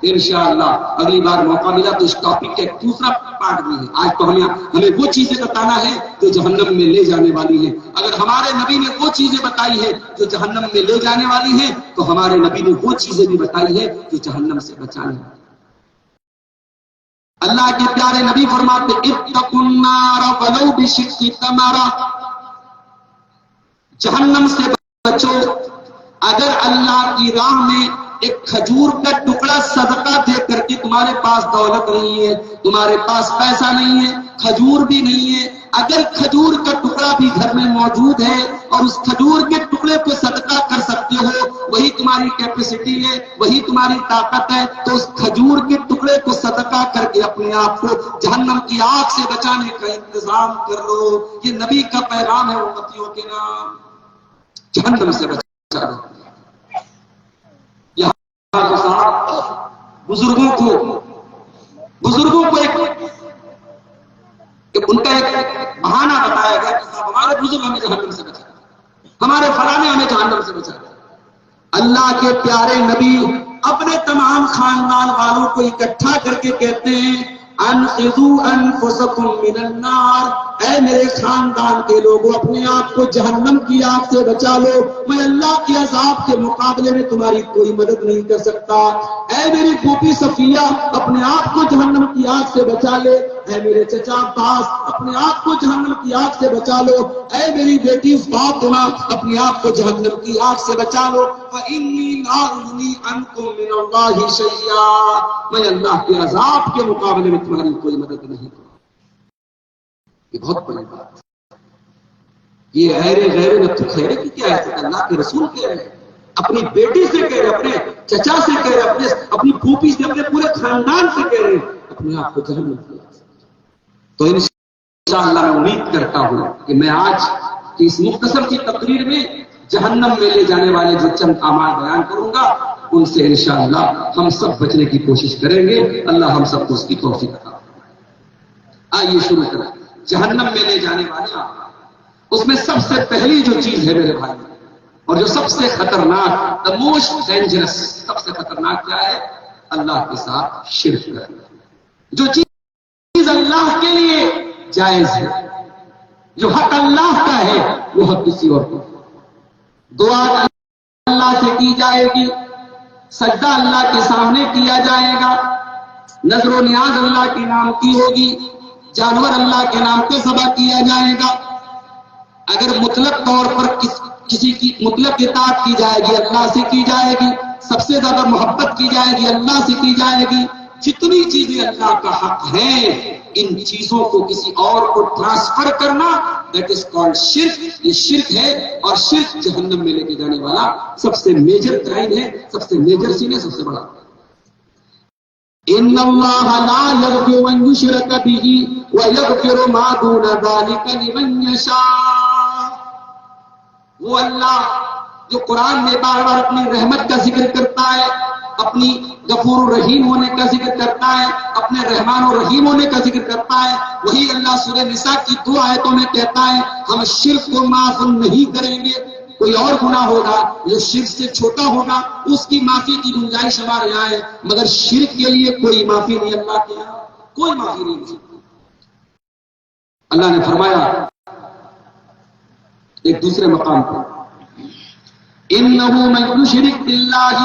انشاءاللہ اگلی بار موقع ملا تو اس ٹاپک کا ایک دوسرا پارٹ بھی ہے۔ آج تو ہمیں وہ چیزیں بتانا ہے جو جہنم میں لے جانے والی ہیں۔ اگر ہمارے نبی نے وہ چیزیں بتائی ہے جو جہنم میں لے جانے والی ہیں تو ہمارے نبی نے وہ چیزیں بھی بتائی ہے جو جہنم سے بچانے والی ہیں۔ اللہ کے پیارے نبی فرماتے اتقوا النار ولو بشق تمرہ، جہنم سے بچوں، اگر اللہ کی راہ میں ایک کھجور کا ٹکڑا صدقہ دے کر کے تمہارے پاس دولت نہیں ہے، تمہارے پاس پیسہ نہیں ہے، کھجور بھی نہیں ہے، اگر کھجور کا ٹکڑا بھی گھر میں موجود ہے اور اس کھجور کے ٹکڑے کو صدقہ کر سکتے ہو، وہی تمہاری کیپیسٹی ہے، وہی تمہاری طاقت ہے، تو اس کھجور کے ٹکڑے کو صدقہ کر کے اپنے آپ کو جہنم کی آگ سے بچانے کا انتظام کر لو۔ یہ نبی کا پیغام ہے امتیوں کے نام، جہنم سے بچا لو۔ بزرگوں کو ان کا ایک بہانہ بتایا گیا کہ صاحب ہمارے بزرگ ہمیں جہنم سے بچا، ہمارے فلانے ہمیں جہنم سے بچا۔ اللہ کے پیارے نبی اپنے تمام خاندان والوں کو اکٹھا کر کے کہتے ہیں انقذوا انفسکم من النار، اے میرے خاندان کے لوگوں، اپنے آپ کو جہنم کی آگ سے بچا لو، میں اللہ کے عذاب کے مقابلے میں تمہاری کوئی مدد نہیں کر سکتا۔ اے میری پھوپھی صفیہ اپنے آپ کو جہنم کی آگ سے بچا لے، اے میرے چچا عباس اپنے آپ کو جہنم کی آگ سے بچا لو، اے میری بیٹی فاطمہ اپنے آپ کو جہنم کی آگ سے بچا لو۔ فإنی لا اغنی عنکم من اللہ شیئا، میں اللہ کے عذاب کے مقابلے میں تمہاری کوئی مدد نہیں کروں۔ یہ بہت بڑی بات ہے۔ یہ غیر نفس خیرے کی کیا ہے؟ اللہ کے رسول کہہ رہے ہیں، اپنی بیٹی سے کہہ رہے، اپنے چچا سے کہہ رہے، اپنی پھوپھی سے، اپنے پورے خاندان سے کہہ رہے اپنے آپ کو جہنم دیا۔ تو انشاءاللہ میں امید کرتا ہوں کہ میں آج کی اس مختصر کی تقریر میں جہنم میں لے جانے والے جو چند اعمال بیان کروں گا ان سے انشاءاللہ ہم سب بچنے کی کوشش کریں گے۔ اللہ ہم سب کو اس کی توفیق عطا فرمائے۔ آئیے شروع کریں۔ جہنم میں لے جانے والے اعمال، اس میں سب سے پہلی جو چیز ہے میرے بھائی اور جو سب سے خطرناک، the most dangerous، سب سے خطرناک کیا ہے؟ اللہ کے ساتھ شرک کرنا۔ جو چیز اللہ کے لیے جائز ہے، جو حق اللہ کا ہے، وہ حق کسی اور کو۔ دعا اللہ سے کی جائے گی، سجدہ اللہ کے سامنے کیا جائے گا، نظر و نیاز اللہ کے نام کی ہوگی، جانور اللہ کے نام پہ ذبح کیا جائے گا۔ اگر مطلق طور پر کسی کی مطلق اطاعت کی جائے گی اللہ سے کی جائے گی، سب سے زیادہ محبت کی جائے گی اللہ سے کی جائے گی۔ جتنی چیزیں اللہ کا حق ہیں ان چیزوں کو کسی اور کو ٹرانسفر کرنا، دیٹ از کالڈ شرک۔ یہ شرک ہے، اور شرک جہنم میں لے کے جانے والا سب سے میجر کرائم ہے، سب سے میجر سین ہے، سب سے بڑا۔ ان اللہ لا یغفر ان یشرک به ویغفر ما دون ذلک لمن یشاء۔ وہ اللہ جو قرآن میں بار بار اپنی رحمت کا ذکر کرتا ہے، اپنی غفور الرحیم ہونے کا ذکر کرتا ہے، اپنے رحمان الرحیم ہونے کا ذکر کرتا ہے، وہی اللہ سورہ نساء کی 2 آیتوں میں کہتا ہے ہم شرک کو معاف نہیں کریں گے۔ کوئی اور گناہ ہوگا جو شرک سے چھوٹا ہوگا اس کی معافی کی گنجائش ہمارے یہاں ہے، مگر شرک کے لیے کوئی معافی نہیں، اللہ کے یہاں کوئی معافی نہیں۔ اللہ نے فرمایا ایک دوسرے مقام پر انه من یشرک باللہ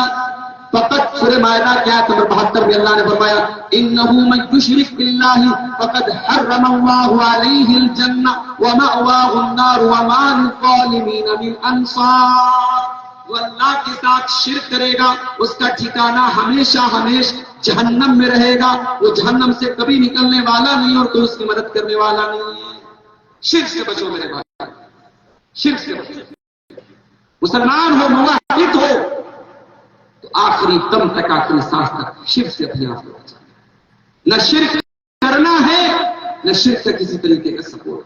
فقد، سورہ مائدہ کی آیت نمبر 72 میں اللہ نے فرمایا انه من یشرک باللہ فقد حرم اللہ علیہ الجنہ ومأواہ النار وما للظالمین من انصار۔ وہ اللہ کے ساتھ شرک کرے گا اس کا ٹھکانہ ہمیشہ جہنم میں رہے گا، وہ جہنم سے کبھی نکلنے والا نہیں اور کوئی اس کی مدد کرنے والا نہیں ہے۔ شرک سے بچو میرے بھائی، شرک سے بچو۔ مسلمان ہو، موحد ہو تو آخری دم تک، آخری سانس تک شرک سے اپنے آپ کو بچانا۔ نہ شرک کرنا ہے، نہ شرک سے کسی طریقے کا سپورٹ۔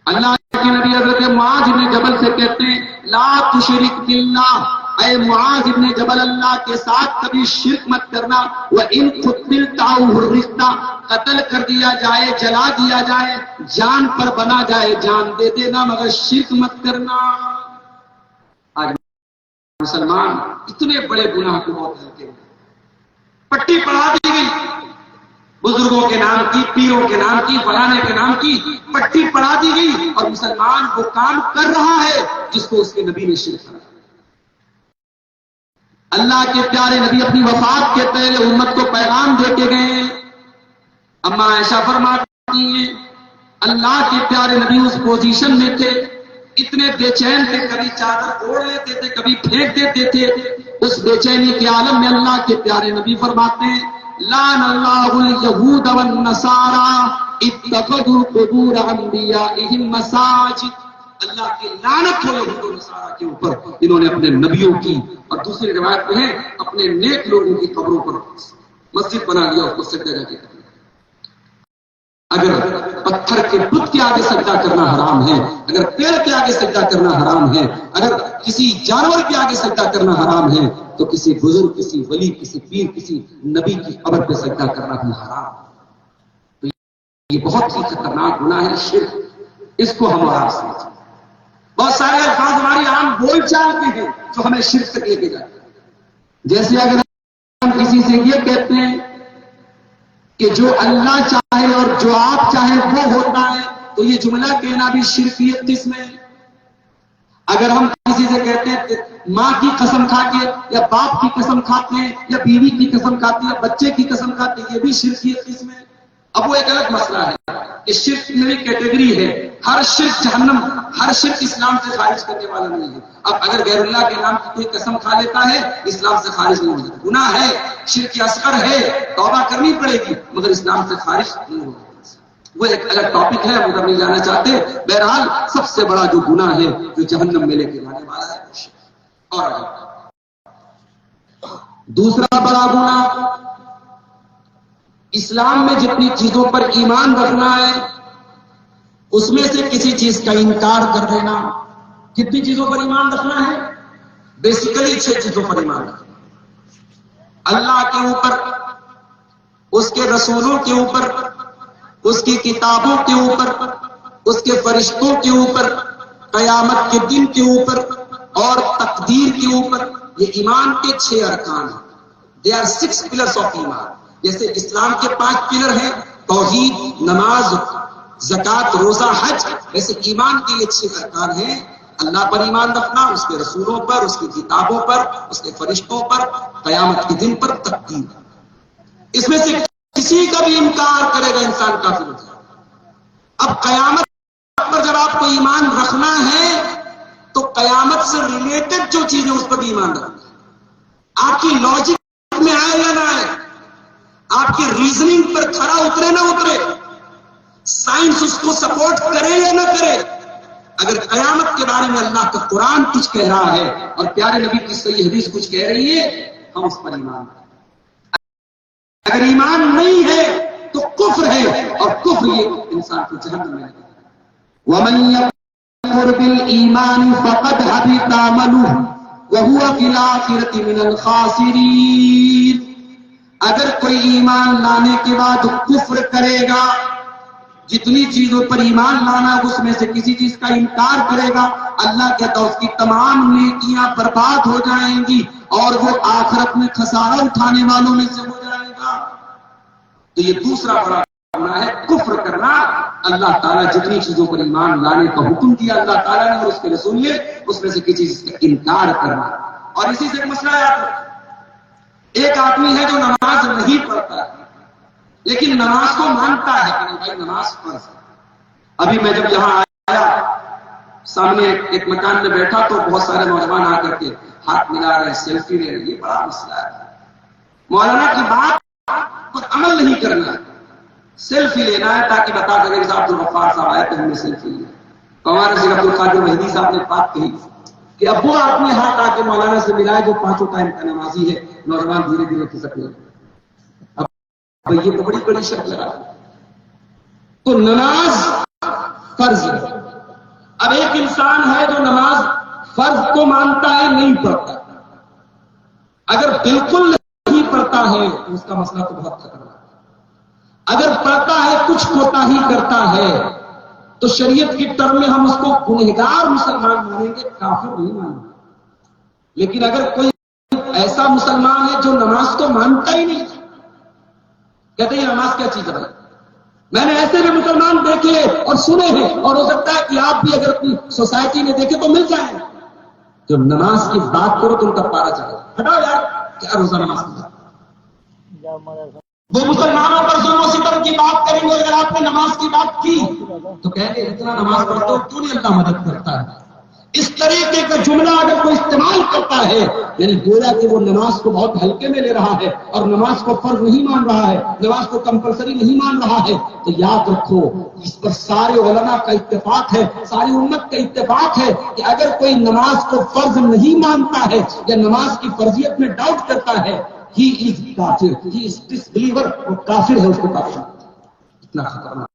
اللہ کے نبی حضرت معاذ بن جبل سے کہتے ہیں لا تشرک باللہ، اے معاذ ابن جبل اللہ کے ساتھ کبھی شرک مت کرنا۔ وَإِن قُتِلْتَ أَوْ حُرِّقْتَ، قتل کر دیا جائے، جلا دیا جائے، جان پر بنا جائے، جان دے دینا، مگر شرک مت کرنا۔ آج مسلمان اتنے بڑے گناہ کو بہت ہلکے ہیں، پٹی پڑھا دی گئی، بزرگوں کے نام کی، پیروں کے نام کی، فلانے کے نام کی پٹی پڑھا دی گئی، اور مسلمان وہ کام کر رہا ہے جس کو اس کے نبی نے شرک کہا۔ اللہ کے پیارے نبی اپنی وفات کے پہلے امت کو پیغام دے کے گئے۔ اما عائشہ فرماتی ہیں اللہ کے پیارے نبی اس پوزیشن میں تھے اتنے بے چین تھے، کبھی چادر اوڑھ لیتے تھے، کبھی پھینک دیتے تھے. اس بے چینی کے عالم میں اللہ کے پیارے نبی فرماتے ہیں لعن اللہ الیہود والنصارى اتخذوا قبور انبیائہم مساجد. اللہ کی لعنت ہو یہود و نصارہ کے اوپر، انہوں نے اپنے نبیوں کی اور دوسری روایت میں ہے اپنے نیک لوگوں کی قبروں پر مسجد بنا لیا، اس کو سجدہ جا کے کر دیا. اگر پتھر کے بت کے آگے سجدہ کرنا حرام ہے، اگر پیڑ کے آگے سجدہ کرنا حرام ہے، اگر کسی جانور کے آگے سجدہ کرنا حرام ہے، تو کسی بزرگ، کسی ولی، کسی پیر، کسی نبی کی قبر پہ سجدہ کرنا بھی حرام ہے. تو یہ بہت ہی خطرناک گناہ ہے شرک. اس کو ہم آپ سمجھیں. بہت سارے الفاظ ہماری عام بول چال کے ہیں جو ہمیں شرک تک لے کے جاتے ہیں. جیسے اگر ہم کسی سے یہ کہتے ہیں کہ جو اللہ چاہے اور جو آپ چاہیں وہ ہوتا ہے، تو یہ جملہ کہنا بھی شرکیت قسم ہے. اگر ہم کسی سے کہتے ہیں کہ ماں کی قسم کھا کے یا باپ کی قسم کھاتے ہیں یا بیوی کی قسم کھاتے ہیں یا بچے کی قسم کھاتے ہیں، یہ بھی شرکیت قسم ہے. اب وہ ایک الگ مسئلہ ہے کہ شرک میں کیٹیگری ہے. ہر شرک جہنم، ہر شرک اسلام سے خارج کرنے والا نہیں ہے. اب اگر غیر اللہ کے نام کی کوئی قسم کھا لیتا ہے اسلام سے خارج نہیں ہوتا، گناہ ہے، شرک اصغر ہے، توبہ کرنی پڑے گی، مگر اسلام سے خارج نہیں ہوتا. وہ ایک الگ ٹاپک ہے، ہم ادھر نہیں جانا چاہتے. بہرحال سب سے بڑا جو گناہ ہے جو جہنم میں لے کے جانے والا ہے. اور دوسرا بڑا گناہ اسلام میں جتنی چیزوں پر ایمان رکھنا ہے اس میں سے کسی چیز کا انکار کر دینا. کتنی چیزوں پر ایمان رکھنا ہے؟ بیسیکلی 6 چیزوں پر ایمان رکھنا. اللہ کے اوپر، اس کے رسولوں کے اوپر، اس کی کتابوں کے اوپر، اس کے فرشتوں کے اوپر، قیامت کے دن کے اوپر اور تقدیر کے اوپر. یہ ایمان کے 6 ارکان ہیں. دے آر 6 پلرس آف ایمان. جیسے اسلام کے 5 پلر ہیں، توحید، نماز، زکات، روزہ، حج، ویسے ایمان کے یہ 6 ارکان ہیں. اللہ پر ایمان رکھنا، اس کے رسولوں پر، اس کی کتابوں پر، اس کے فرشتوں پر، قیامت کے دن پر، تقدیر. اس میں سے کسی کا بھی انکار کرے گا انسان کافر ہو جائے. اب قیامت پر جب آپ کو ایمان رکھنا ہے تو قیامت سے ریلیٹڈ جو چیزیں اس پر بھی ایمان رکھنا ہے. آپ کی لاجک میں آئے یا نہ آئے، آپ کی ریزننگ پر کھڑا اترے نہ اترے، سائنس اس کو سپورٹ کرے یا نہ کرے، اگر قیامت کے بارے میں اللہ کا قرآن کچھ کہہ رہا ہے اور پیارے نبی کی صحیح حدیث کچھ کہہ رہی ہے، ہم اس پر ایمان کریں. اگر ایمان نہیں ہے تو کفر ہے، اور کفر یہ انسان کو جہنم میں لے. وَمَن يَكْفُرْ بِالْإِيمَانِ فَقَدْ حَبِطَ عَمَلُهُ وَهُوَ فِي الْآخِرَةِ مِنَ الْخَاسِرِينَ. اگر کوئی ایمان لانے کے بعد کفر کرے گا، جتنی چیزوں پر ایمان لانا اس میں سے کسی چیز کا انکار کرے گا، اللہ کہتا اس کی تمام نیکیاں برباد ہو جائیں گی اور وہ آخرت میں خسارہ اٹھانے والوں میں سے ہو جائے گا. تو یہ دوسرا بڑا گناہ ہے کفر کرنا. اللہ تعالیٰ جتنی چیزوں پر ایمان لانے کا حکم دیا اللہ تعالیٰ نے اور اس کے رسول نے، اس میں سے کسی چیز کا انکار کرنا. اور اسی سے ایک مسئلہ ہے، ایک آدمی ہے جو نماز نہیں پڑھتا ہے لیکن نماز کو مانتا ہے کہ بھائی نماز فرض ہے. ابھی میں جب یہاں آیا، سامنے ایک مکان میں بیٹھا تو بہت سارے نوجوان آ کر کے ہاتھ ملا رہے، سیلفی لے رہے. یہ بڑا مسئلہ ہے. مولانا کی بات پر عمل نہیں کرنا، سیلفی لینا ہے تاکہ بتا سکے کہ عبد الغفار صاحب آئے تو ہم نے سیلفی لیا. ہمارے شیخ عبد القادر مہدی صاحب نے بات کہی کہ اب وہ آدمی ہاتھ آ کے مولانا سے ملا ہے جو 5 ٹائم کا نمازی ہے. نوجوان دھیرے دھیرے کھسکنے لگے. اب یہ تو بڑی بڑی شکل ہے. تو نماز فرض ہے. اب ایک انسان ہے جو نماز فرض کو مانتا ہے نہیں پڑھتا. اگر بالکل نہیں پڑھتا ہے تو اس کا مسئلہ تو بہت خطرناک ہے. اگر پڑھتا ہے کچھ کوتاہی کرتا ہے تو شریعت کی ٹرم میں ہم اس کو گنہگار مسلمان مانیں گے، کافر نہیں مانیں گے. لیکن اگر کوئی ایسا مسلمان ہے جو نماز کو مانتا ہی نہیں، کہتے ہیں نماز کیا چیز ہے. میں نے ایسے بھی مسلمان دیکھے اور سنے ہیں، اور ہو سکتا ہے کہ آپ بھی اگر اپنی سوسائٹی میں دیکھے تو مل جائیں. جو نماز کی بات کرو تو ان کا پارا چلے. ہٹاؤ یار، کیا روزہ نماز کی بات. وہ مسلمانوں پر ظلم و ستم عمر کی بات کریں گے، اگر آپ نے نماز کی بات کی تو کہیں گے اتنا نماز پڑھتے ہو کیوں نہیں اللہ مدد کرتا ہے؟ اس طریقے کا جملہ اگر کوئی استعمال کرتا ہے یعنی گویا کہ وہ نماز کو بہت ہلکے میں لے رہا ہے اور نماز کو فرض نہیں مان رہا ہے، نماز کو کمپلسری نہیں مان رہا ہے، تو یاد رکھو اس پر سارے علماء کا اتفاق ہے، ساری امت کا اتفاق ہے کہ اگر کوئی نماز کو فرض نہیں مانتا ہے یا نماز کی فرضیت میں ڈاؤٹ کرتا ہے ہی از کافر، ہی از ڈس بلیور، وہ کافر ہے، اس کو کافر اتنا خطرناک،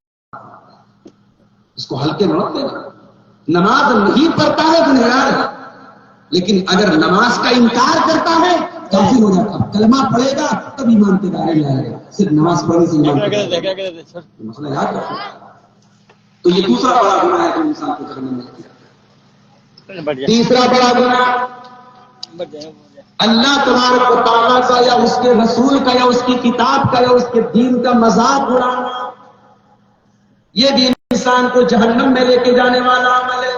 اس کو ہلکے میں مت لینا۔ نماز نہیں پڑھتا ہے گنہگار ہے، لیکن اگر نماز کا انکار کرتا ہے کافر ہو جاتا ہے، کلمہ پڑھے گا تب ایمان کے دائرے میں آئے گا، صرف نماز پڑھنے سے ایمان کے دائرے میں۔ مسئلہ یاد رکھو، تو یہ دوسرا بڑا گناہ ہے جو انسان کو جہنم میں کیا۔ تیسرا بڑا گناہ اللہ تبارک و تعالیٰ کا یا اس کے رسول کا یا اس کی کتاب کا یا اس کے دین کا مذاق اڑانا، یہ بھی انسان کو جہنم میں لے کے جانے والا عمل ہے۔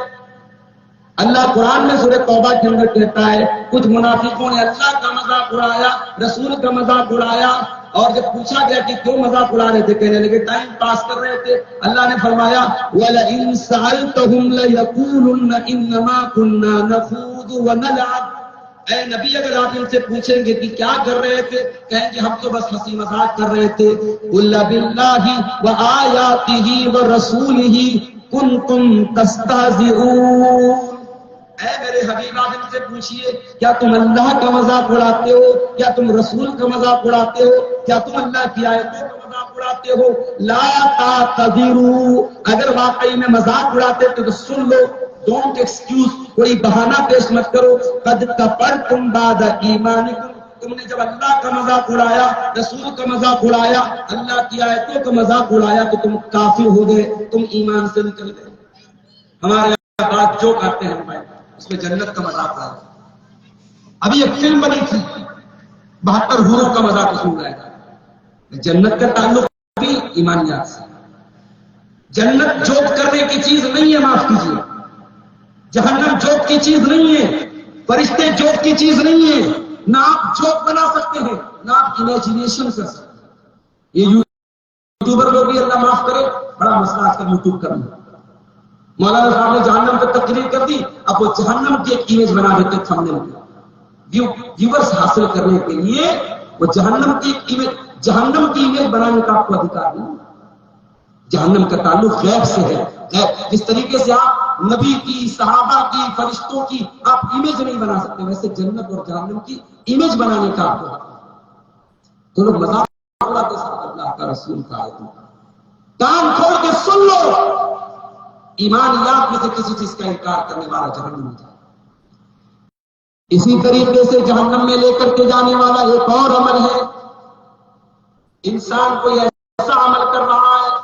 اللہ قرآن میں سورہ توبہ کے اندر کہتا ہے کچھ منافقوں نے اللہ کا مذاق اڑایا، رسول کا مذاق اڑایا، اور جب پوچھا گیا کہ کیوں مذاق اڑا رہے تھے کہنے لگے ٹائم پاس کر رہے تھے۔ اللہ نے فرمایا وَلَئِن سَأَلْتَهُمْ لَيَقُولُنَّ إِنَّمَا كُنَّا نَخُوضُ وَنَلْعَبُ، اے نبی اگر آپ ان سے پوچھیں گے کہ کیا کر رہے تھے، کہیں گے ہم تو بس ہنسی مذاق کر رہے تھے۔ قُلْ بِاللَّهِ وَآيَاتِهِ وَرَسُولِهِ كُنتُمْ تَسْتَهْزِئُونَ، اے میرے حبیب آپ ان سے پوچھئے کیا تم اللہ کا مذاق اڑاتے ہو، کیا تم رسول کا مذاق اڑاتے ہو، کیا تم اللہ کی آیتوں کا مذاق اڑاتے ہو؟ لا تعتذروا، اگر واقعی میں مذاق اڑاتے تو سن لو، ڈونٹ ایکسکیوز، کوئی بہانہ پیش مت کرو۔ قد کفرتم بعد ایمانکم، تم نے جب اللہ کا مذاق اڑایا، رسول کا مذاق اڑایا، اللہ کی آیتوں کا مذاق اڑایا تو تم کافر ہو گئے، تم ایمان سے نکل گئے۔ ہمارے یہاں بات جو کرتے ہیں بھائی اس میں جنت کا مذاق آیا، ابھی ایک فلم بنی تھی 72 حوروں کا مذاق اس میں آیا۔ جنت کا تعلق بھی ایمانیات سے، جنت جوک کرنے کی چیز نہیں ہے، معاف کیجیے، جہنم جوک کی چیز نہیں ہے، فرشتے جوک کی چیز نہیں ہے، نہ آپ جوک بنا سکتے ہیں نہ آپ امیجنیشن کر سکتے ہیں۔ یہ یوٹیوبر لوگ بھی اللہ معاف کرے بڑا مسئلہ آج کل یوٹیوب کرنا۔ مولانا صاحب نے جہنم پر تقریر کر دی، اب وہ جہنم کی ایک امیج بنا دیتے تھمبنیل میں، ویورز حاصل کرنے کے لیے وہ جہنم کی امیج بنانے کا آپ کو ادھیکار نہیں۔ جہنم کا تعلق غیب سے ہے، غیب جس طریقے سے آپ نبی کی، صحابہ کی، فرشتوں کی آپ امیج نہیں بنا سکتے، ویسے جنت اور جہنم کی امیج بنانے کا آپ کو حق ہے۔ تو لوگ مذاق اڑاتے ہیں اللہ کا رسول کا آیتوں کا، کان کھول کے سن لو، ایمانیات میں سے کسی چیز کا انکار کرنے والا جہنم میں جائے۔ اسی طریقے سے جہنم میں لے کر کے جانے والا ایک اور عمل ہے، انسان کوئی ایسا عمل کر رہا ہے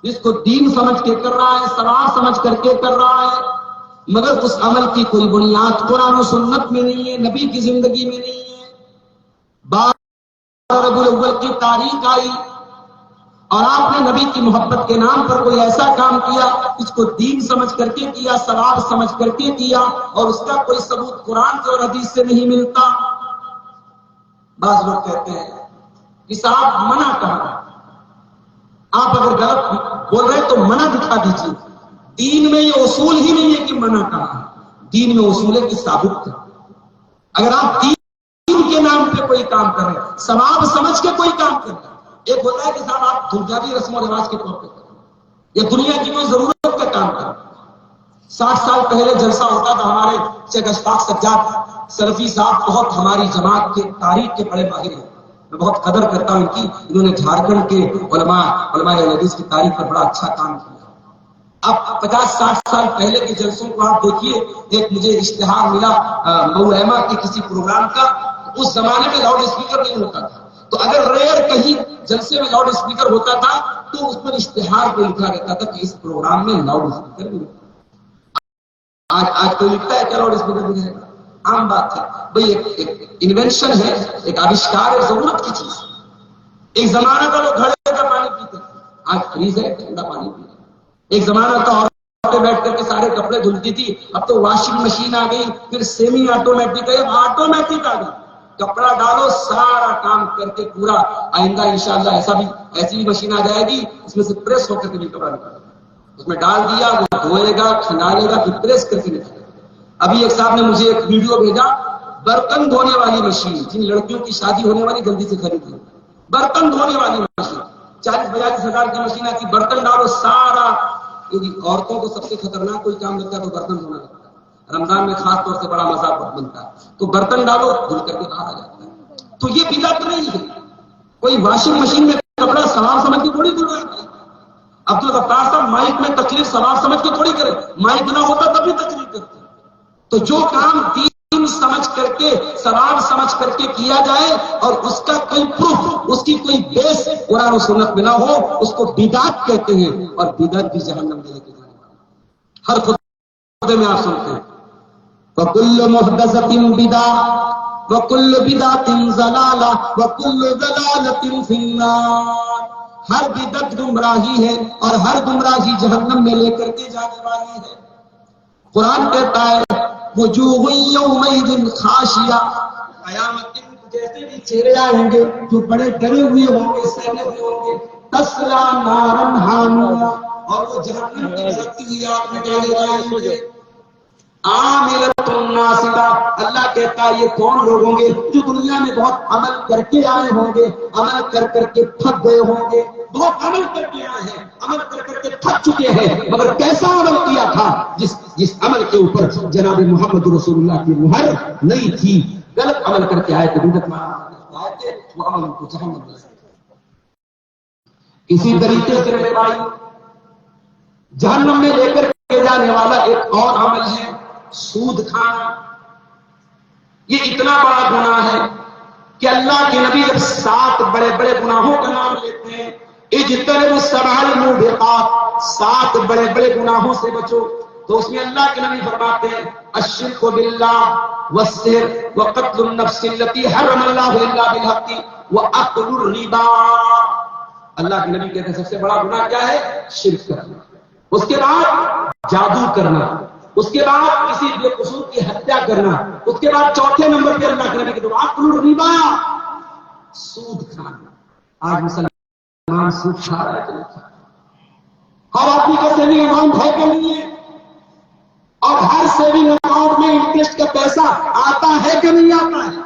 جس کو دین سمجھ کے کر رہا ہے، ثواب سمجھ کر کے کر رہا ہے، مگر اس عمل کی کوئی بنیاد قرآن و سنت میں نہیں ہے، نبی کی زندگی میں نہیں ہے۔ بارہ ربیع الاول کی تاریخ آئی اور آپ نے نبی کی محبت کے نام پر کوئی ایسا کام کیا اس کو دین سمجھ کر کے کیا، ثواب سمجھ کر کے کیا، اور اس کا کوئی ثبوت قرآن سے اور حدیث سے نہیں ملتا۔ بعض لوگ کہتے ہیں کہ صاحب منع کہاں، آپ اگر غلط بول رہے تو منع دکھا دیجیے، دین میں یہ اصول ہی نہیں ہے کہ منع کہاں، دین میں اصول ہے کہ ثابت کریں۔ اگر آپ دین کے نام پہ کوئی کام کر رہے ہیں، ثواب سمجھ کے کوئی کام کر رہے ہیں، ایک ہوتا ہے کہ صاحب آپ دنیاوی رسم و رواج کے طور پہ کریں یا دنیا کی کوئی ضرورت کا کام کریں۔ 60 سال پہلے جلسہ ہوتا تھا، ہمارے شیخ اشفاق سجاد سلفی صاحب بہت ہماری جماعت کے تاریخ کے بڑے ماہر ہیں، میں بہت قدر کرتا ہوں ان کی، انہوں نے جھارکھنڈ کے علماء اہل حدیث کی تاریخ پر بڑا اچھا کام کیا۔ اب 50-60 سال پہلے کے جلسوں کو آپ دیکھیے، ایک مجھے اشتہار ملا مئو ایما کے کسی پروگرام کا، اس زمانے میں لاؤڈ اسپیکر نہیں ہوتا تھا، تو اگر ریئر کہیں جلسے میں لاؤڈ اسپیکر ہوتا تھا تو اس پر اشتہار پہ لکھا رہتا تھا کہ اس پروگرام میں لاؤڈ اسپیکر نہیں ہوتا۔ آج کوئی لکھتا ہے کیا لاؤڈ اسپیکر بھی رہے گا؟ عام بات ہے بھئی، ایک انوینشن ہے، ایک آوشکار ہے، ضرورت کی چیز۔ ایک زمانہ تھا لوگ گھڑے کا پانی پیتے تھے، آج فریز ہے، ٹھنڈا پانی پیتے۔ ایک زمانہ تھا عورتیں بیٹھ کر کے سارے کپڑے دھلتی تھی، اب تو واشنگ مشین آ گئی، پھر سیمی آٹومیٹک ہے، آٹومیٹک آ گئی۔ کپڑا ڈالو سارا کام کر کے پورا. آئندہ انشاءاللہ ایسی بھی مشین آ جائے گی اس میں سے پریس ہو کر کے بھی کپڑا نکالے گا. اس میں ڈال دیا وہ دھوئے گا کھنگالے گا پھر پریس کر کے نکالے گا. ابھی ایک صاحب نے مجھے ایک ویڈیو بھیجا برتن دھونے والی مشین. جن لڑکیوں کی شادی ہونے والی جلدی سے خرید لیں. برتن دھونے والی مشین 40-42 ہزار کی مشین آتی. برتن ڈالو سارا. عورتوں کو سب سے خطرناک کوئی کام لگتا ہے تو برتن دھونا لگتا ہے. رمضان میں خاص طور سے بڑا مذاق بنتا ہے. تو برتن ڈالو دھل کر کے باہر آ جاتا ہے. تو یہ بدعت نہیں ہے. کوئی واشنگ مشین میں کپڑا سوار سمجھ کے تھوڑی دھل رہا ہے. عبدالغفار صاحب مائک میں تقریر سوار سمجھ کے تھوڑی کرے. مائک نہ ہوتا تب بھی تقریر کرتے. تو جو کام دین سمجھ کر کے سوال سمجھ کر کے کیا جائے اور اس کا کوئی پروف اس کی کوئی بیس قرآن و سنت میں نہ ہو اس کو بدعت کہتے ہیں. اور بدعت بھی جہنم میں لے کے جانے والا. ہر خطبے میں آپ سنتے ہیں وَكُلُّ مُحْدَثَةٍ بِدْعَةٌ وَكُلُّ بِدْعَةٍ ضَلَالَةٌ وَكُلُّ ضَلَالَةٍ فِي النَّارِ. ہر بدعت گمراہی ہے اور ہر گمراہی جہنم میں لے کر کے جانے والی ہے. قرآن کہتا ہے وجوہ یومئذ خاشعہ. قیامت کے دن جیسے بھی چہرے آئیں گے جو بڑے ڈرے ہوئے ہوں گے سہمے ہوئے ہوں گے. تسلا نارا حامیہ. اور وہ جہنم کی بھڑکتی ہوئی آگ میں ڈالے جائیں گے. عاملۃ ناصبہ. اللہ کہتا ہے یہ کون لوگ ہوں گے جو دنیا میں بہت عمل کر کے آئے ہوں گے. عمل کر کر کے تھک گئے ہوں گے. بہت عمل کر کے آئے ہیں عمل کر کر کے تھک چکے ہیں مگر کیسا عمل کیا تھا جس عمل کے اوپر جناب محمد رسول اللہ کی مہر نہیں تھی. غلط عمل کر کے آئے تو بدعت آئے تھے وہ عمل کو جہنم میں. اسی طریقے سے میرے بھائی جہنم میں لے کر کے جانے والا ایک اور عمل ہے سود کھانا. یہ اتنا بڑا گناہ ہے کہ اللہ کے نبی جب 7 بڑے بڑے گناہوں کا نام لیتے ہیں اجتنبوا السبع الموبقات 7 بڑے بڑے گناہوں سے بچو. تو اس میں اللہ کے نبی فرماتے ہیں الشرک باللہ والسحر وقتل النفس التي حرم اللہ الا بالحق واکل الربا. اللہ کے نبی کہتے ہیں سب سے بڑا گناہ کیا ہے؟ شرک کرنا. اس کے بعد جادو کرنا. اس کے بعد کسی بے قصور کی ہتیا کرنا. اس کے بعد چوتھے نمبر پہ اللہ کے نبی کہتے ہیں واکل الربا سود کھانا. آج مسلمان سود کھا رہا ہے کہ نہیں کھا رہا؟ ہر آدمی کا سیونگ اکاؤنٹ ہے کہ نہیں ہے؟ اور ہر سیونگ اکاؤنٹ میں انٹرسٹ کا پیسہ آتا ہے کہ نہیں آتا ہے؟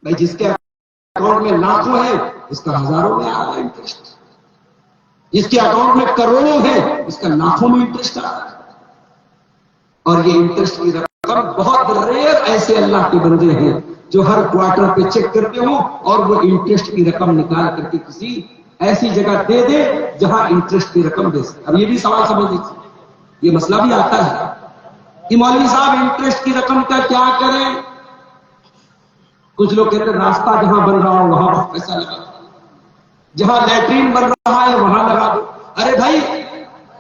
بھائی جس کے اکاؤنٹ میں لاکھوں ہے اس کا ہزاروں میں آ رہا ہے انٹرسٹ. جس کے اکاؤنٹ میں کروڑوں ہے اس کا لاکھوں میں انٹرسٹ آ رہا ہے. اور یہ انٹرسٹ کی رقم بہت ریئر ایسے اللہ کے بندے ہیں جو ہر کوارٹر پہ چیک کرتے ہوں اور وہ انٹرسٹ کی رقم نکال کر کے کسی ایسی جگہ دے دے جہاں انٹرسٹ کی رقم دے سکے. اب یہ بھی سوال سمجھ لیجیے یہ مسئلہ بھی آتا ہے کہ مولوی صاحب انٹرسٹ کی رقم کا کیا کریں. کچھ لوگ کہتے ہیں راستہ جہاں بن رہا ہو وہاں بہت پیسہ لگا دو. جہاں لیٹرین بن رہا ہے وہاں لگا دو. ارے بھائی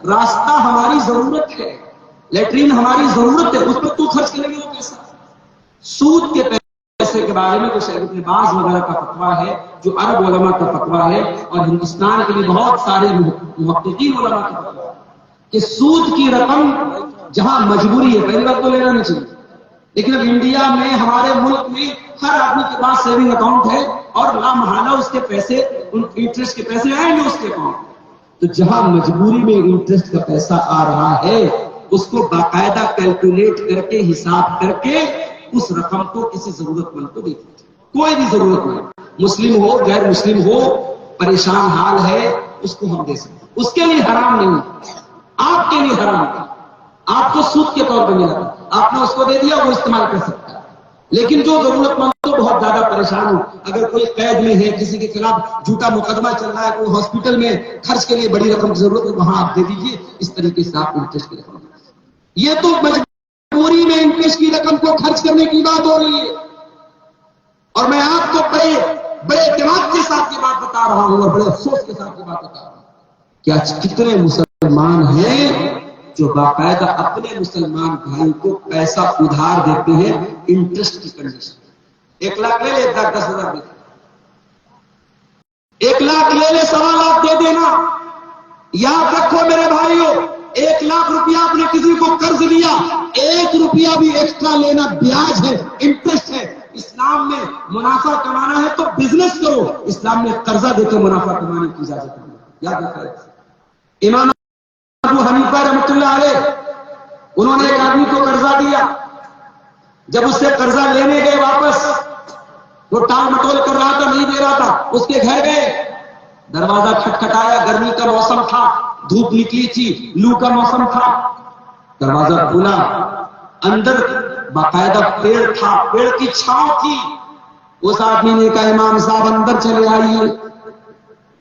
راستہ ہماری ضرورت ہے لیٹرین ہماری ضرورت ہے اس پر تو خرچ کریں گے وہ پیسہ. سود کے پیسے کے بارے میں جو شیخ ابن باز وغیرہ کا فتویٰ ہے جو عرب علماء کا فتویٰ ہے اور ہندوستان کے لیے بہت سارے محققین علماء کا فتویٰ ہے کہ سود کی رقم جہاں مجبوری ہے پہلی بات تو لینا نہیں چاہیے. لیکن اب انڈیا میں ہمارے ملک میں ہر آدمی کے پاس سیونگ اکاؤنٹ ہے اور لامحالہ اس کے پیسے انٹرسٹ کے پیسے آئیں گے اس کے اکاؤنٹ. تو جہاں مجبوری میں انٹرسٹ کا پیسہ آ رہا ہے اس کو باقاعدہ کیلکولیٹ کر کے حساب کر کے اس رقم کو کسی ضرورت مند کو دیکھنا چاہیے. کوئی بھی ضرورت مند مسلم ہو غیر مسلم ہو پریشان حال ہے اس کو ہم دے سکتے. اس کے لیے حرام نہیں ہے. آپ کے لیے حرام تھا. آپ کو سود کے طور پہ ملا آپ نے اس کو دے دیا وہ استعمال کر سکتا ہے. لیکن جو ضرورت مند تو بہت زیادہ پریشان ہو اگر کوئی قید میں ہے کسی کے خلاف جھوٹا مقدمہ چل رہا ہے کوئی ہاسپٹل میں خرچ کے لیے بڑی رقم کی ضرورت ہے وہاں آپ دے دیجیے. اس طریقے سے آپ انٹرسٹ کی رقم یہ تو مجبوری میں انٹرسٹ کی رقم کو خرچ کرنے کی بات ہو رہی ہے. اور میں آپ کو بڑے اعتماد کے ساتھ یہ بات بتا رہا ہوں اور بڑے افسوس کے ساتھ یہ بات بتا رہا ہوں کہ آج کتنے مسلمان ہیں جو باقاعدہ اپنے مسلمان بھائی کو پیسہ ادھار دیتے ہیں انٹرسٹ کی کنڈیشن. 1 لاکھ لے لے 10,000 دے 1 لاکھ لے لے 1.25 لاکھ دے دینا. یاد رکھو میرے بھائیوں 1 لاکھ روپیہ آپ نے کسی کو قرض لیا 1 روپیہ بھی ایکسٹرا لینا بیاج ہے انٹرسٹ ہے. اسلام میں منافع کمانا ہے تو بزنس کرو، اسلام نے قرضہ دے کے منافع کمانے کی اجازت دی، یاد رکھیں۔ امام ابو حنیفہ رحمۃ اللہ علیہ، انہوں نے ایک آدمی کو قرضہ دیا، جب اس سے قرضہ لینے گئے واپس، وہ ٹال مٹول کر رہا تھا، نہیں دے رہا تھا، اس کے گھر گئے، دروازہ کھٹکھٹایا، گرمی کا موسم تھا، دھوپ نکلی تھی، لو کا موسم تھا، دروازہ کھلا، اندر باقاعدہ پیڑ تھا، پیڑ کی چھاؤں تھی۔ اس آدمی نے کہا امام صاحب اندر چلے آئیے،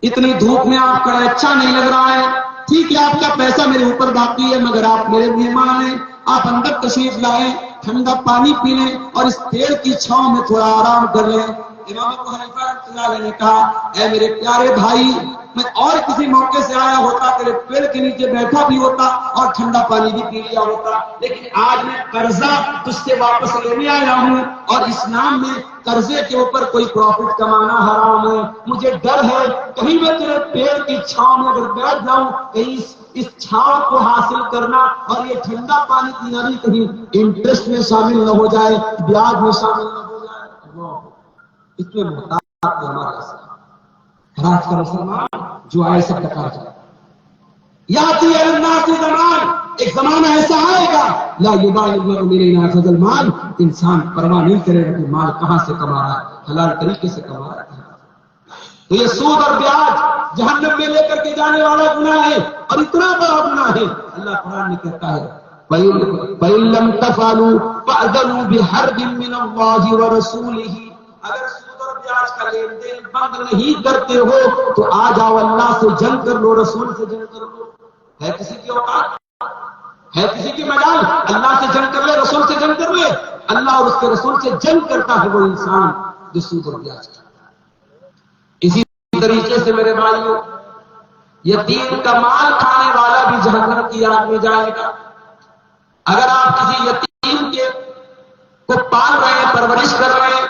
اتنی دھوپ میں آپ کا اچھا نہیں لگ رہا ہے، ٹھیک ہے آپ کا پیسہ میرے اوپر باقی ہے، مگر آپ میرے مہمان ہیں، آپ اندر تشریف لائیں، ٹھنڈا پانی پی لیں اور اس پیڑ کی چھاؤں میں تھوڑا آرام کر لیں۔ امام ابو حنیفہ رحمۃ اللہ علیہ نے کہا اے میرے پیارے بھائی، میں اور کسی موقع سے آیا ہوتا تیرے پیڑ کے نیچے بیٹھا بھی ہوتا اور ٹھنڈا پانی بھی پی لیا ہوتا، لیکن آج میں قرضہ تجھ سے واپس لینے آیا ہوں، اور اسلام میں قرضے کے اوپر کوئی پروفٹ کمانا حرام ہے، مجھے ڈر ہے کہیں میں تیرے پیڑ کی چھاؤں میں اگر بیٹھ جاؤں، کہیں اس چھاؤں کو حاصل کرنا اور یہ ٹھنڈا پانی پینا بھی کہیں انٹرسٹ میں شامل نہ ہو جائے، بیاج میں شامل نہ ہو جائے۔ اس میں محتاط ہے ہمارا اسلام۔ اور آج کا مسلمان جو آئے سب ٹکا جائے، یاتی الناس زمان، ایک زمانہ ایسا آئے گا لا یبال المرء من نفذ المال، انسان پرواہ نہیں کرے گا کہ مال کہاں سے کما رہا ہے، حلال طریقے سے کما رہا ہے۔ تو یہ سود اور بیاج جہنم میں لے کر کے جانے والا گناہ ہے، اور اتنا بڑا گناہ ہے، اللہ قرآن میں کہتا ہے فَإِن لَّمْ تَفْعَلُوا فَأْذَنُوا بِحَرْبٍ مِّنَ اللَّهِ وَرَسُولِهِ، اگر سود اور بیاج کا لین دین بند نہیں کرتے ہو تو آ جاؤ اللہ سے جنگ کر لو، رسول سے جنگ کر لو۔ ہے کسی کی اوقات، ہے کسی کی مجال اللہ سے جنگ کر لے، رسول سے جنگ کر لے؟ اللہ اور اس کے رسول سے جنگ کرتا ہے وہ انسان جو سود اور بیاج کرتا ہے۔ اسی طریقے سے میرے بھائیوں، یتیم کا مال کھانے والا بھی جہنم کی آگ میں جائے گا۔ اگر آپ کسی یتیم کو پال رہے ہیں، پرورش کر رہے ہیں،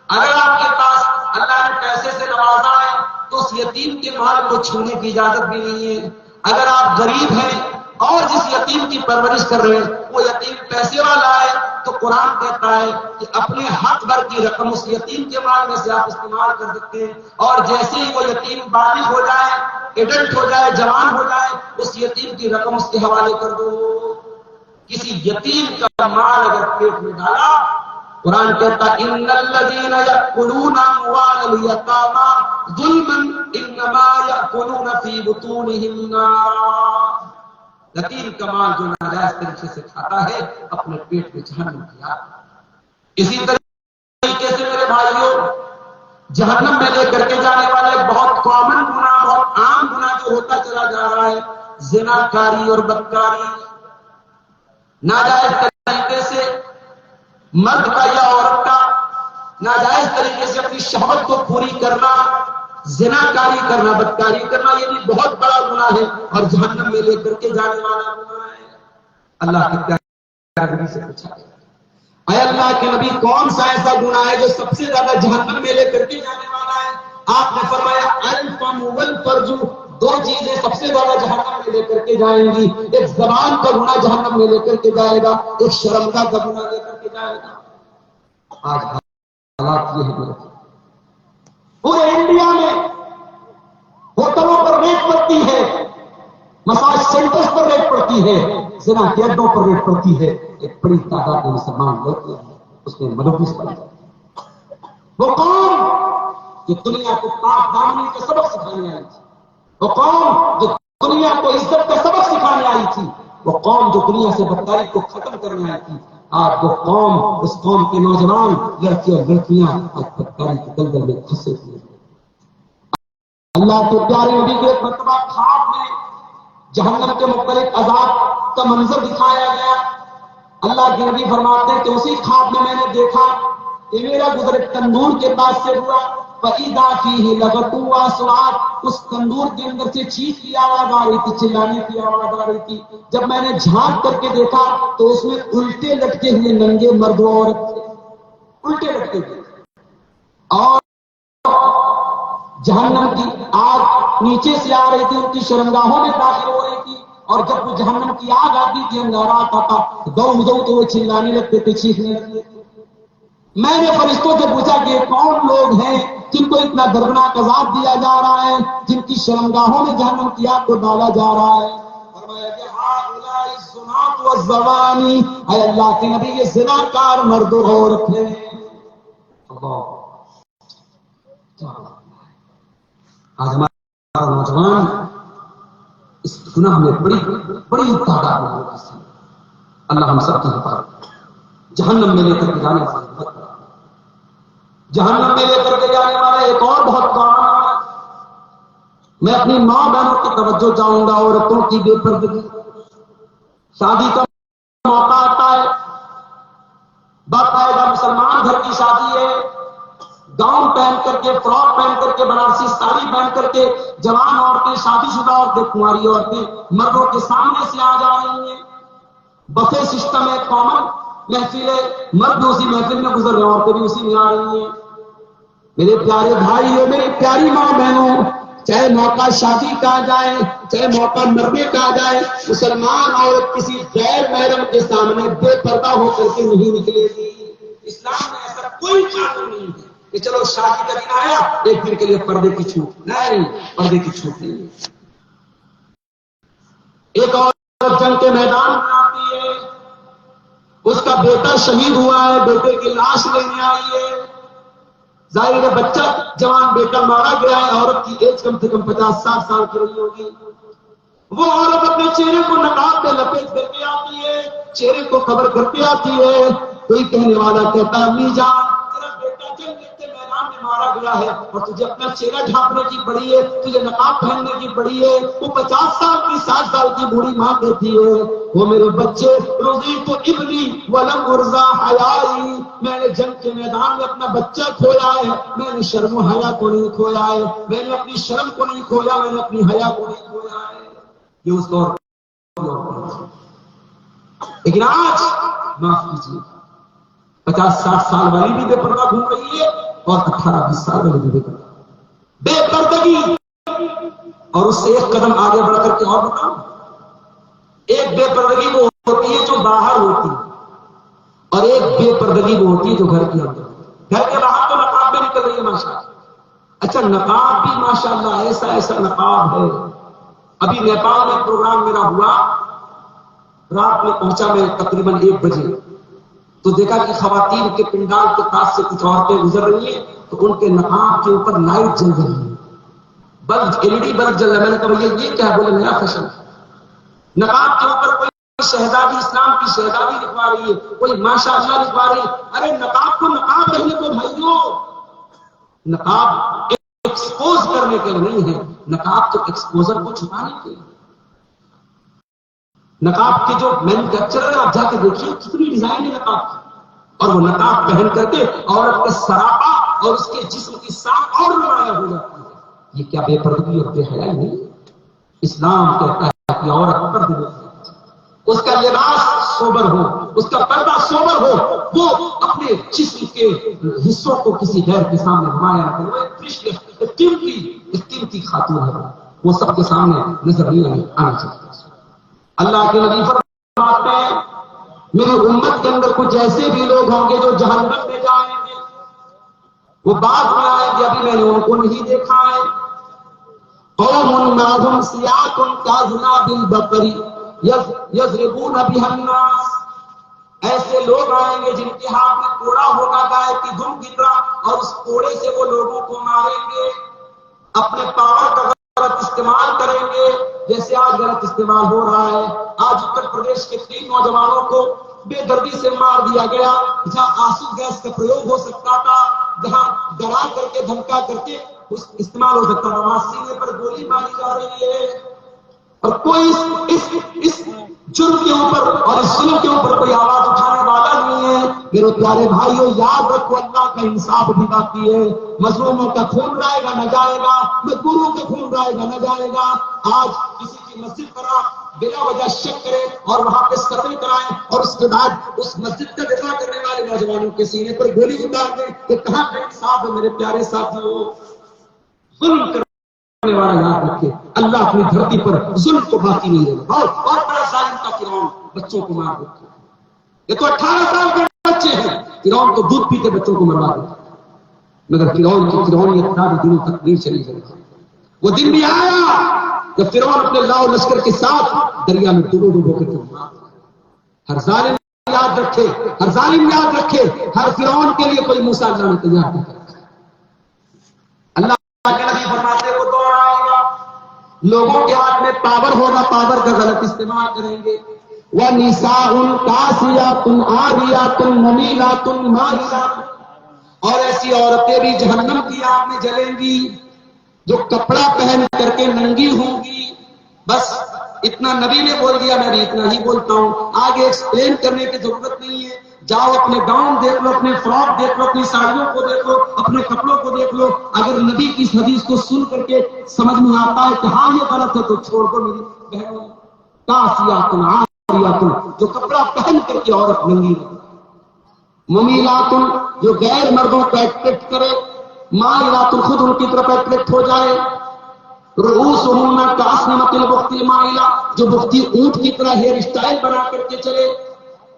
اگر آپ کے پاس اللہ نے پیسے سے نوازا ہے تو اس یتیم کے مال کو چھونے کی اجازت بھی نہیں ہے۔ اگر آپ غریب ہیں اور جس یتیم کی پرورش کر رہے ہیں وہ یتیم پیسے والا ہے تو قرآن کہتا ہے کہ اپنے حق بھر کی رقم اس یتیم کے مال میں سے آپ استعمال کر سکتے ہیں، اور جیسے ہی وہ یتیم بالغ ہو جائے، ایڈلٹ ہو جائے، جوان ہو جائے، اس یتیم کی رقم اس کے حوالے کر دو۔ کسی یتیم کا مال اگر پیٹ میں ڈالا، قرآن کہتا ان الذین یأکلون اموال الیتامی ظلما انما یأکلون فی بطونہم نارا، یتیم کا مال جو ناجائز طریقے سے کھاتا ہے اپنے پیٹ میں جہنم کی آگ۔ اسی طریقے سے میرے بھائیوں، جہنم میں لے کر کے جانے والا ایک بہت کامن گناہ، بہت عام گناہ جو ہوتا چلا جا رہا ہے، زنا کاری اور بدکاری، ناجائز طریقے سے مرد کا یا عورت کا ناجائز طریقے سے اپنی شہوت کو پوری کرنا، زنا کاری کرنا، بدکاری کرنا، یہ بھی بہت بڑا گناہ ہے اور جہنم میں لے کر کے جانے والا گناہ ہے۔ اللہ کے پیارے نبی سے پوچھا گیا اے اللہ کے نبی، کون سا ایسا گناہ ہے جو سب سے زیادہ جہنم میں لے کر کے جانے والا ہے؟ آپ نے فرمایا الفم والفرج، دو چیزیں سب سے زیادہ جہنم میں لے کر کے جائیں گی، ایک زبان کا گناہ جہنم میں لے کر کے جائے گا، ایک شرمگاہ کا گناہ لے کر کے جائے گا۔ آج حالات یہ ہے، پورے انڈیا میں ہوٹلوں پر ریٹ پڑتی ہے، مساج سینٹرز پر ریٹ پڑتی ہے، زنا کے اڈوں پر ریٹ پڑتی ہے، ایک بڑی تعداد میں مسلمان لوگ اس میں ملوث پڑ جاتے ہیں۔ وہ قوم جو دنیا کو پاک دامنی کا سبق سکھانے آئی تھی، وہ قوم جو دنیا کو عزت کا سبق سکھانے آئی تھی، وہ قوم جو دنیا سے بدکاری کو ختم کرنے آئی تھی، آج وہ قوم، اس قوم کے نوجوان لڑکے اور لڑکیاں آج بدکاری کے دلدل میں پھنسے ہوئے ہیں۔ اللہ کے پیارے نبی کے ایک مرتبہ خواب میں جہنم کے مختلف عذاب کا منظر دکھایا گیا۔ اللہ کے نبی فرماتے ہیں کہ اسی خواب میں نے دیکھا کہ میرا گزر تندور کے پاس سے ہوا، فَإِذَا فِيهِ لَغَةٌ وَأَصْوَاتٌ، اس تندور کے اندر سے چیخ کی آواز آ رہی تھی، چلانے کی آواز آ رہی تھی۔ جب میں نے جھانک کر کے دیکھا تو اس میں الٹے لٹکے ہوئے ننگے مرد و عورت تھے، الٹے لٹکے ہوئے، اور جہنم کی آگ نیچے سے آ رہی تھی، ان کی شرمگاہوں میں داخل ہو رہی تھی، اور جب وہ جہنم کی آگ آتی تھی، انگارہ آتا تھا، دو تو وہ چلانے لگتے تھے، چیخنے لگتے تھے۔ میں نے فرشتوں سے پوچھا کہ یہ کون لوگ ہیں جن کو اتنا دردناک عذاب دیا جا رہا ہے، جن کی شرمگاہوں میں جہنم کی آگ کو ڈالا جا رہا ہے؟ فرمایا کہ ہؤلاء الزناة والزوانی، اے اللہ کے نبی یہ زناکار مرد و عورت ہیں۔ آج ہمارا نوجوان اس گناہ میں بڑی تعداد میں ہوگا۔ اللہ ہم سب کی حفاظت جہنم میں لے کر کے جانے والا، جہنم میں لے کر کے جانے والا ایک اور بہت کام ہے۔ میں اپنی ماں بہنوں کی توجہ چاہوں گا، عورتوں کی بے پردگی۔ شادی کا موقع آتا ہے، باقاعدہ مسلمان گھر کی شادی ہے، گاؤن پہن کر کے، فراک پہن کر کے، بنارسی ساڑی پہن کر کے جوان عورتیں، شادی شدہ عورتیں، کنواری عورتیں مردوں کے سامنے سے آ جا رہی ہیں۔ بفے سسٹم ہے، کامن محفل ہے، مرد اسی محفل میں گزر رہے ہیں، عورتیں بھی اسی میں آ رہی ہیں۔ میرے پیارے بھائیوں، میری پیاری ماں بہنوں، چاہے موقع شادی کا آ جائے، چاہے موقع مرنے کا آ جائے، مسلمان عورت کسی غیر محرم کے سامنے بے پردہ ہو کر کے نہیں نکلے گی۔ اسلام میں ایسا کوئی قانون نہیں ہے کہ چلو شادی کا دن آیا ایک دن کے لیے پردے کی چھوٹ، نہیں، پردے کی چھوٹ نہیں ہے۔ ایک عورت جنگ کے میدان میں آتی ہے، اس کا بیٹا شہید ہوا ہے، بیٹے کی لاش لینے آئی ہے، ظاہر ہے بچہ جوان بیٹا مارا گیا ہے، عورت کی ایج کم سے کم 50-60 سال کی رہی ہوگی۔ وہ عورت اپنے چہرے کو نقاب میں لپیٹ کر کے آتی ہے، چہرے کو کور کر کے آتی ہے۔ کوئی کہنے والا کہتا ہے امی جان تیرا بیٹا جنگ کے میدان میں مارا گیا ہے اور تجھے اپنا چہرہ ڈھانپنے کی پڑی ہے، تجھے نقاب پہننے کی پڑی ہے۔ وہ 50 سال کی 60 سال کی بوڑھی ماں کہتی ہے وہ میرے بچے رضیت ابنی ولم ارضا حیائی، میں نے جنگ کے میدان میں اپنا بچہ کھویا ہے، میں نے شرم و حیا کو نہیں کھویا ہے، میں نے اپنی شرم کو نہیں کھویا، میں نے اپنی حیا کو نہیں کھویا ہے۔ یہ اس دور لیکن آج معاف کیجیے 50-60 سال والی بھی بے پردہ گھوم رہی ہے اور 18-20 سال والی بھی بے پردہ، بے پردگی۔ اور اس سے ایک قدم آگے بڑھ کر کے اور بتاؤں، ایک بے پردگی وہ ہوتی ہے جو باہر ہوتی ہے اور ایک بے پردگی وہ ہوتی ہے جو گھر کے اندر۔ گھر کے باہر تو نقاب میں نکل رہی ہے ماشاءاللہ، اچھا نقاب بھی ماشاءاللہ ایسا نقاب ہے۔ ابھی نیپال میں پروگرام میرا ہوا، رات میں پہنچا میں تقریباً 1 بجے، تو دیکھا کہ خواتین کے پنڈال کے پاس سے کچھ عورتیں گزر رہی ہیں تو ان کے نقاب کے اوپر لائٹ جل رہی ہے، بلب LED بلب جل رہا ہے۔ میں نے کہا بھیا یہ کیا؟ بولے نیا فیشن، نقاب کے اوپر کوئی شہزادی، اسلام کی شہزادی لکھوا رہی ہے، کوئی ماشاء اللہ لکھوا رہی ہے۔ ارے نقاب کو نقاب رہنے کو بھائیو، نقاب ایکسپوز کرنے کے لیے نہیں ہے، نقاب تو ایکسپوزر کو چھپانے کے لیے۔ نقاب کے جو مینوفیکچرر ہے آپ جا کے دیکھیے کتنی ڈیزائن ہے نقاب کی، اور وہ نقاب پہن کر کے عورت کا سراپا اور اس کے جسم کی ساکھ اور نمایاں ہو جاتی ہے۔ یہ کیا بے پردگی اور بے حیائی نہیں؟ اسلام کہتا ہے کہ عورت پردے میں اس کا لباس سوبر ہو، اس کا پردہ سوبر ہو، وہ اپنے جسم کے حصوں کو کسی غیر کے سامنے نمایاں نہ کرے۔ وہ ایک قیمتی خاتون ہے، وہ سب کے سامنے نظر نہیں آنا چاہیے۔ اللہ کے نبی فرماتے ہیں میری امت کے اندر کچھ ایسے بھی لوگ ہوں گے جو جہنم میں جائیں گے، وہ بعد میں آئیں گے، ابھی میں نے ان کو نہیں دیکھا ہے۔ قوم معهم سیاط کاذناب البقر یضربون بها الناس، ایسے لوگ آئیں گے جن کے ہاتھ میں کوڑا ہوگا گائے کی دم کی طرح، اور اس کوڑے سے وہ لوگوں کو ماریں گے، اپنے پاور کا غلط استعمال کریں گے جیسے آج غلط استعمال ہو رہا ہے۔ آج اتر پردیش کے 3 نوجوانوں کو بے دردی سے مار دیا گیا، جہاں آنسو گیس کا پریوگ ہو سکتا تھا، جہاں ڈرا کر کے دھمکا کر کے استعمال ہو سکتا تھا، وہاں سینے پر گولی ماری جا رہی ہے، اور کوئی اس جرم کے اوپر اور اس ظلم کے اوپر کوئی آواز اٹھانے والا نہیں ہے۔ میرے پیارے بھائیوں یاد رکھو اللہ کا انصاف بھی باقی ہے، مظلوموں کا خون رائے گا نہ جائے گا، مزدوروں کا خون رائے گا نہ جائے گا۔ آج کسی کی مسجد پر آپ بلا وجہ شک کریں اور وہاں پہ سروے کرائیں اور اس کے بعد اس مسجد کا دفاع کرنے والے نوجوانوں کے سینے پر گولی اتار دیں، کہ کہاں کا انصاف ہے میرے پیارے ساتھیوں؟ ظلم کرنے والا یاد رکھے اللہ اپنی دھرتی پر ظلم کو باقی نہیں دے گا۔ اور بڑا ظالم کا فرعون بچوں کو مار دیتے، یہ تو 18 سال کے بچے ہیں، فرعون تو دودھ پیتے بچوں کو مروا دیتا، مگر فرعون کی فرعونیت سارے دنوں تک نہیں چلی گئی۔ وہ دن بھی آیا جب فرعون اپنے لاؤ لشکر کے ساتھ دریا میں ڈوبو ڈوبو کے تم۔ ہر ظالم یاد رکھے، ہر ظالم یاد رکھے، ہر فرعون کے لیے کوئی موسیٰ اللہ نے تیار نہیں کیا۔ اللہ کے نبی فرماتے وہ دور آئے گا لوگوں کے ہاتھ میں پاور ہوگا، پاور کا غلط استعمال کریں گے۔ وَنِسَاءٌ كَاسِيَاتٌ عَارِيَاتٌ مُمِيلَاتٌ مَائِلَاتٌ، اور ایسی عورتیں بھی جہنم کی آگ میں جلیں گی جو کپڑا پہن کر کے ننگی ہوں گی۔ بس اتنا نبی نے بول دیا، میں بھی اتنا ہی بولتا ہوں، آگے ایکسپلین کرنے کی ضرورت نہیں ہے۔ جاؤ اپنے گاؤن دیکھ لو، اپنے فراک دیکھ لو، اپنی ساڑیوں کو دیکھ لو، اپنے کپڑوں کو دیکھ لو۔ اگر نبی کی اس حدیث کو سن کر کے سمجھ میں آتا ہے کہ ہاں یہ غلط ہے تو چھوڑ دو میری بہنوں۔ کاسیات عاریات، جو کپڑا پہن کر کے عورت ننگی رہے، ممیلات، جو غیر مردوں کو اٹریکٹ کرے، مائلات، خود ان کی طرف اٹریکٹ ہو جائے، رؤوسہن کاسنمۃ البخت المائلہ، جو بختی اونٹ کی طرح ہیئر اسٹائل بنا کر کے چلے۔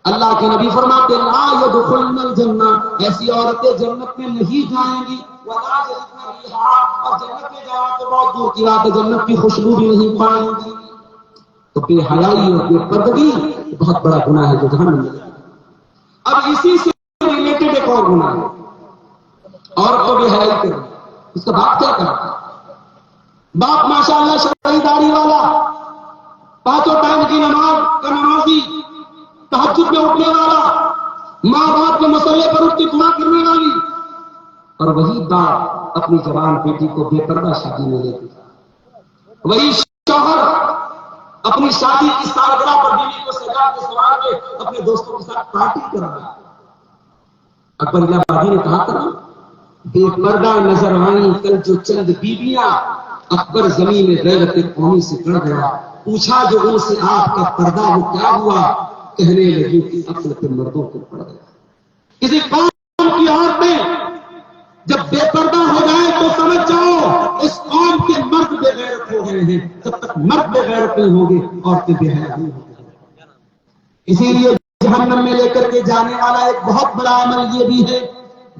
اللہ کے نبی فرماتے لا يدخلن الجنہ، ایسی عورتیں جنت میں نہیں جائیں گی۔ ولا یجدن ریحا، اور جنت میں جانا تو بہت دور کی بات ہے، جنت کی خوشبو بھی نہیں پائیں گی۔ تو بے حیائی اور بے پردگی بہت بڑا گناہ ہے جو جہنم میں جائے۔ اب اسی سے ریلیٹڈ ایک اور گناہ ہے، عورت کو بے حیائی کرنا۔ اس کا باپ کیا کرتا ہے؟ باپ ماشاءاللہ شرعی داڑھی والا، پانچوں ٹائم کی نماز کا نمازی، تہجد میں اٹھنے والا، ماں باپ کے مسئلے پر اٹھ کے دعا کرنے والی، اور وہی باپ اپنی جوان بیٹی کو بے پردہ شادی میں لے کے جاتا۔ وہی شوہر اپنی شادی کی سالگرہ پر بیوی کو سجا کے سوار کے اپنے دوستوں کے ساتھ پارٹی کر رہا ہے۔ اکبر الہ آبادی نے کہا تھا بے پردہ نظر آئی کل جو چند بیویاں، اکبر زمین میں غیرت قومی سے کڑ گیا، پوچھا جو ان سے آپ کا پردہ وہ کیا ہوا، کہنے لگی کہ عقل پہ مردوں کو پڑ گیا۔ کسی قوم کی عورتیں جب بے پردہ ہو جائے تو سمجھ جاؤ اس قوم کے مرد بے غیرت ہو گئے ہیں۔ جب تک مرد بے غیرت نہیں ہوں گے عورتیں بے حیا نہیں ہوں گی۔ اسی لیے جہنم میں لے کر کے جانے والا ایک بہت بڑا عمل یہ بھی ہے،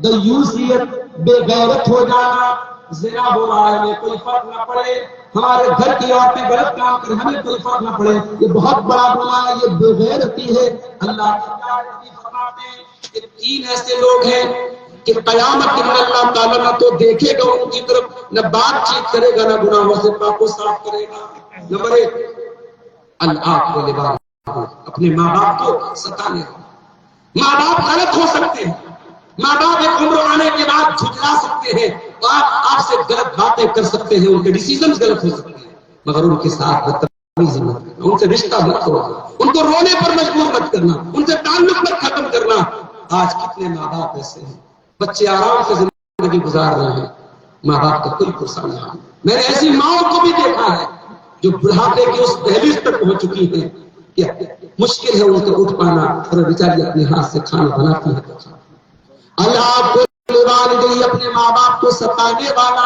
دیوسیت، بے غیرت ہو جانا۔ زنا ہو رہا ہے ہمیں کوئی فرق نہ پڑے، ہمارے گھر کی عورتیں غلط کام کریں ہمیں کوئی فرق نہ پڑے، یہ بہت بڑا گناہ ہے، یہ بے غیرتی ہے۔ اللہ کے فرماتے ہیں کہ تین ایسے لوگ ہیں کہ قیامت کے دن اللہ تعالیٰ نہ تو دیکھے گا ان کی طرف، نہ بات چیت کرے گا، نہ گناہوں سے پاک و صاف کرے گا۔ نمبر ایک، العاق والبال، اپنے ماں باپ کو ستانے والا۔ ماں باپ غلط ہو سکتے ہیں، ماں باپ ایک عمر آنے کے بعد جھٹلا سکتے ہیں، آپ سے غلط باتیں کر سکتے ہیں، ان کے ڈیسیزنز غلط ہو سکتے ہیں، مگر ان کے ساتھ بدتمیزی مت کرنا، ان سے رشتہ مت توڑنا، ان کو رونے پر مجبور مت کرنا، ان سے تعلق مت ختم کرنا۔ آج کتنے ماں باپ ایسے ہیں، بچے آرام سے زندگی گزار رہے ہیں، ماں باپ کا کوئی پرسہ نہیں۔ میں نے ایسی ماؤں کو بھی دیکھا ہے جو بڑھاپے کی اس دہلیز تک پہنچ چکی ہیں کہ مشکل ہے ان کو اٹھ پانا، اور بیچاری اپنے ہاتھ سے کھانا بناتی ہے۔ اللہ کو والدی، اپنے ماں باپ کو ستانے والا،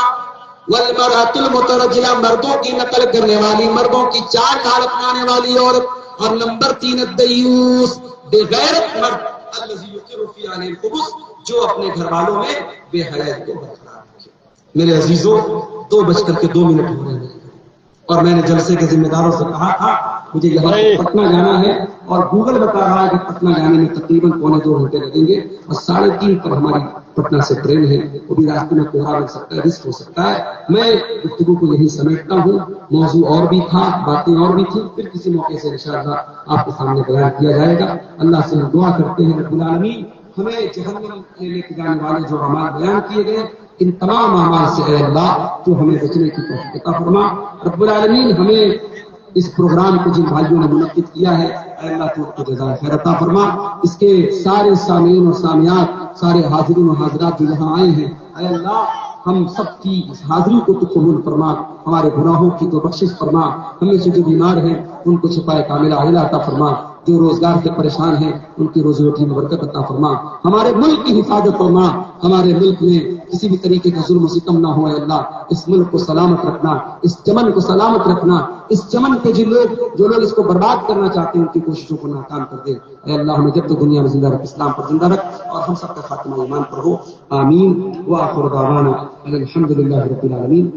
والمرأۃ المترجلہ، مردوں کی نقل کرنے والی، مردوں کی چار ڈھال اپنانے والی عورت، اور نمبر 3 الدیوس، بے غیرت مرد، الذی یقر فی اہلہ الخبث، جو اپنے گھر والوں میں بے حیائی کو برقرار رکھے۔ میرے عزیزوں، 2:02 ہو رہے ہیں، اور میں نے جلسے کے ذمہ داروں سے کہا تھا مجھے یہاں سے پٹنہ جانا ہے، اور گوگل بتا رہا ہے کہ پٹنہ جانے میں تقریباً 2.25 گھنٹے لگیں گے، اور 3:30 پر ہماری پٹنہ سے ٹرین ہے، وہ بھی راستے میں کوہرا لگ سکتا ہے، رسک ہو سکتا ہے۔ میں گفتگو کو یہی سمیٹتا ہوں، موضوع اور بھی تھا، باتیں اور بھی تھی، پھر کسی موقع سے انشاءاللہ آپ کے سامنے بیان کیا جائے گا۔ اللہ سے ہم دعا کرتے ہیں رب العالمین ہمیں جہنم میں لے کے جانے والے جو اعمال بیان کیے گئے ان تمام اعمال سے اے اللہ تو ہمیں بچنے کی توفیق عطا فرما۔ رب العالمین ہمیں اس پروگرام کو جن بھائیوں نے منعقد کیا ہے اے اللہ تو ان کو جزائے خیر عطا فرما۔ اس کے سارے سامعین اور سامعات، سارے حاضرین و حاضرات جو یہاں آئے ہیں اے اللہ ہم سب کی اس حاضری کو تو قبول فرما، ہمارے گناہوں کی تو بخشش فرما، ہمیں سے جو بیمار ہیں ان کو شفائے کاملہ عاجلہ عطا فرما۔ جو روزگار سے پریشان ہیں ان کی روزی روٹی میں برکت عطا فرما، ہمارے ملک کی حفاظت فرما، ہمارے ملک میں کسی بھی طریقے کا ظلم و ستم نہ ہو اے اللہ، اس ملک کو سلامت رکھنا، اس چمن کو سلامت رکھنا، اس چمن کے جو لوگ اس کو برباد کرنا چاہتے ہیں ان کی کوششوں کو ناکام کر دے اے اللہ، ہمیں جب تک دنیا میں زندہ رکھ اسلام پر زندہ رکھ اور ہم سب کا خاتمہ ایمان پر ہو، آمین وآخر دعوانا الحمدللہ رب العالمین۔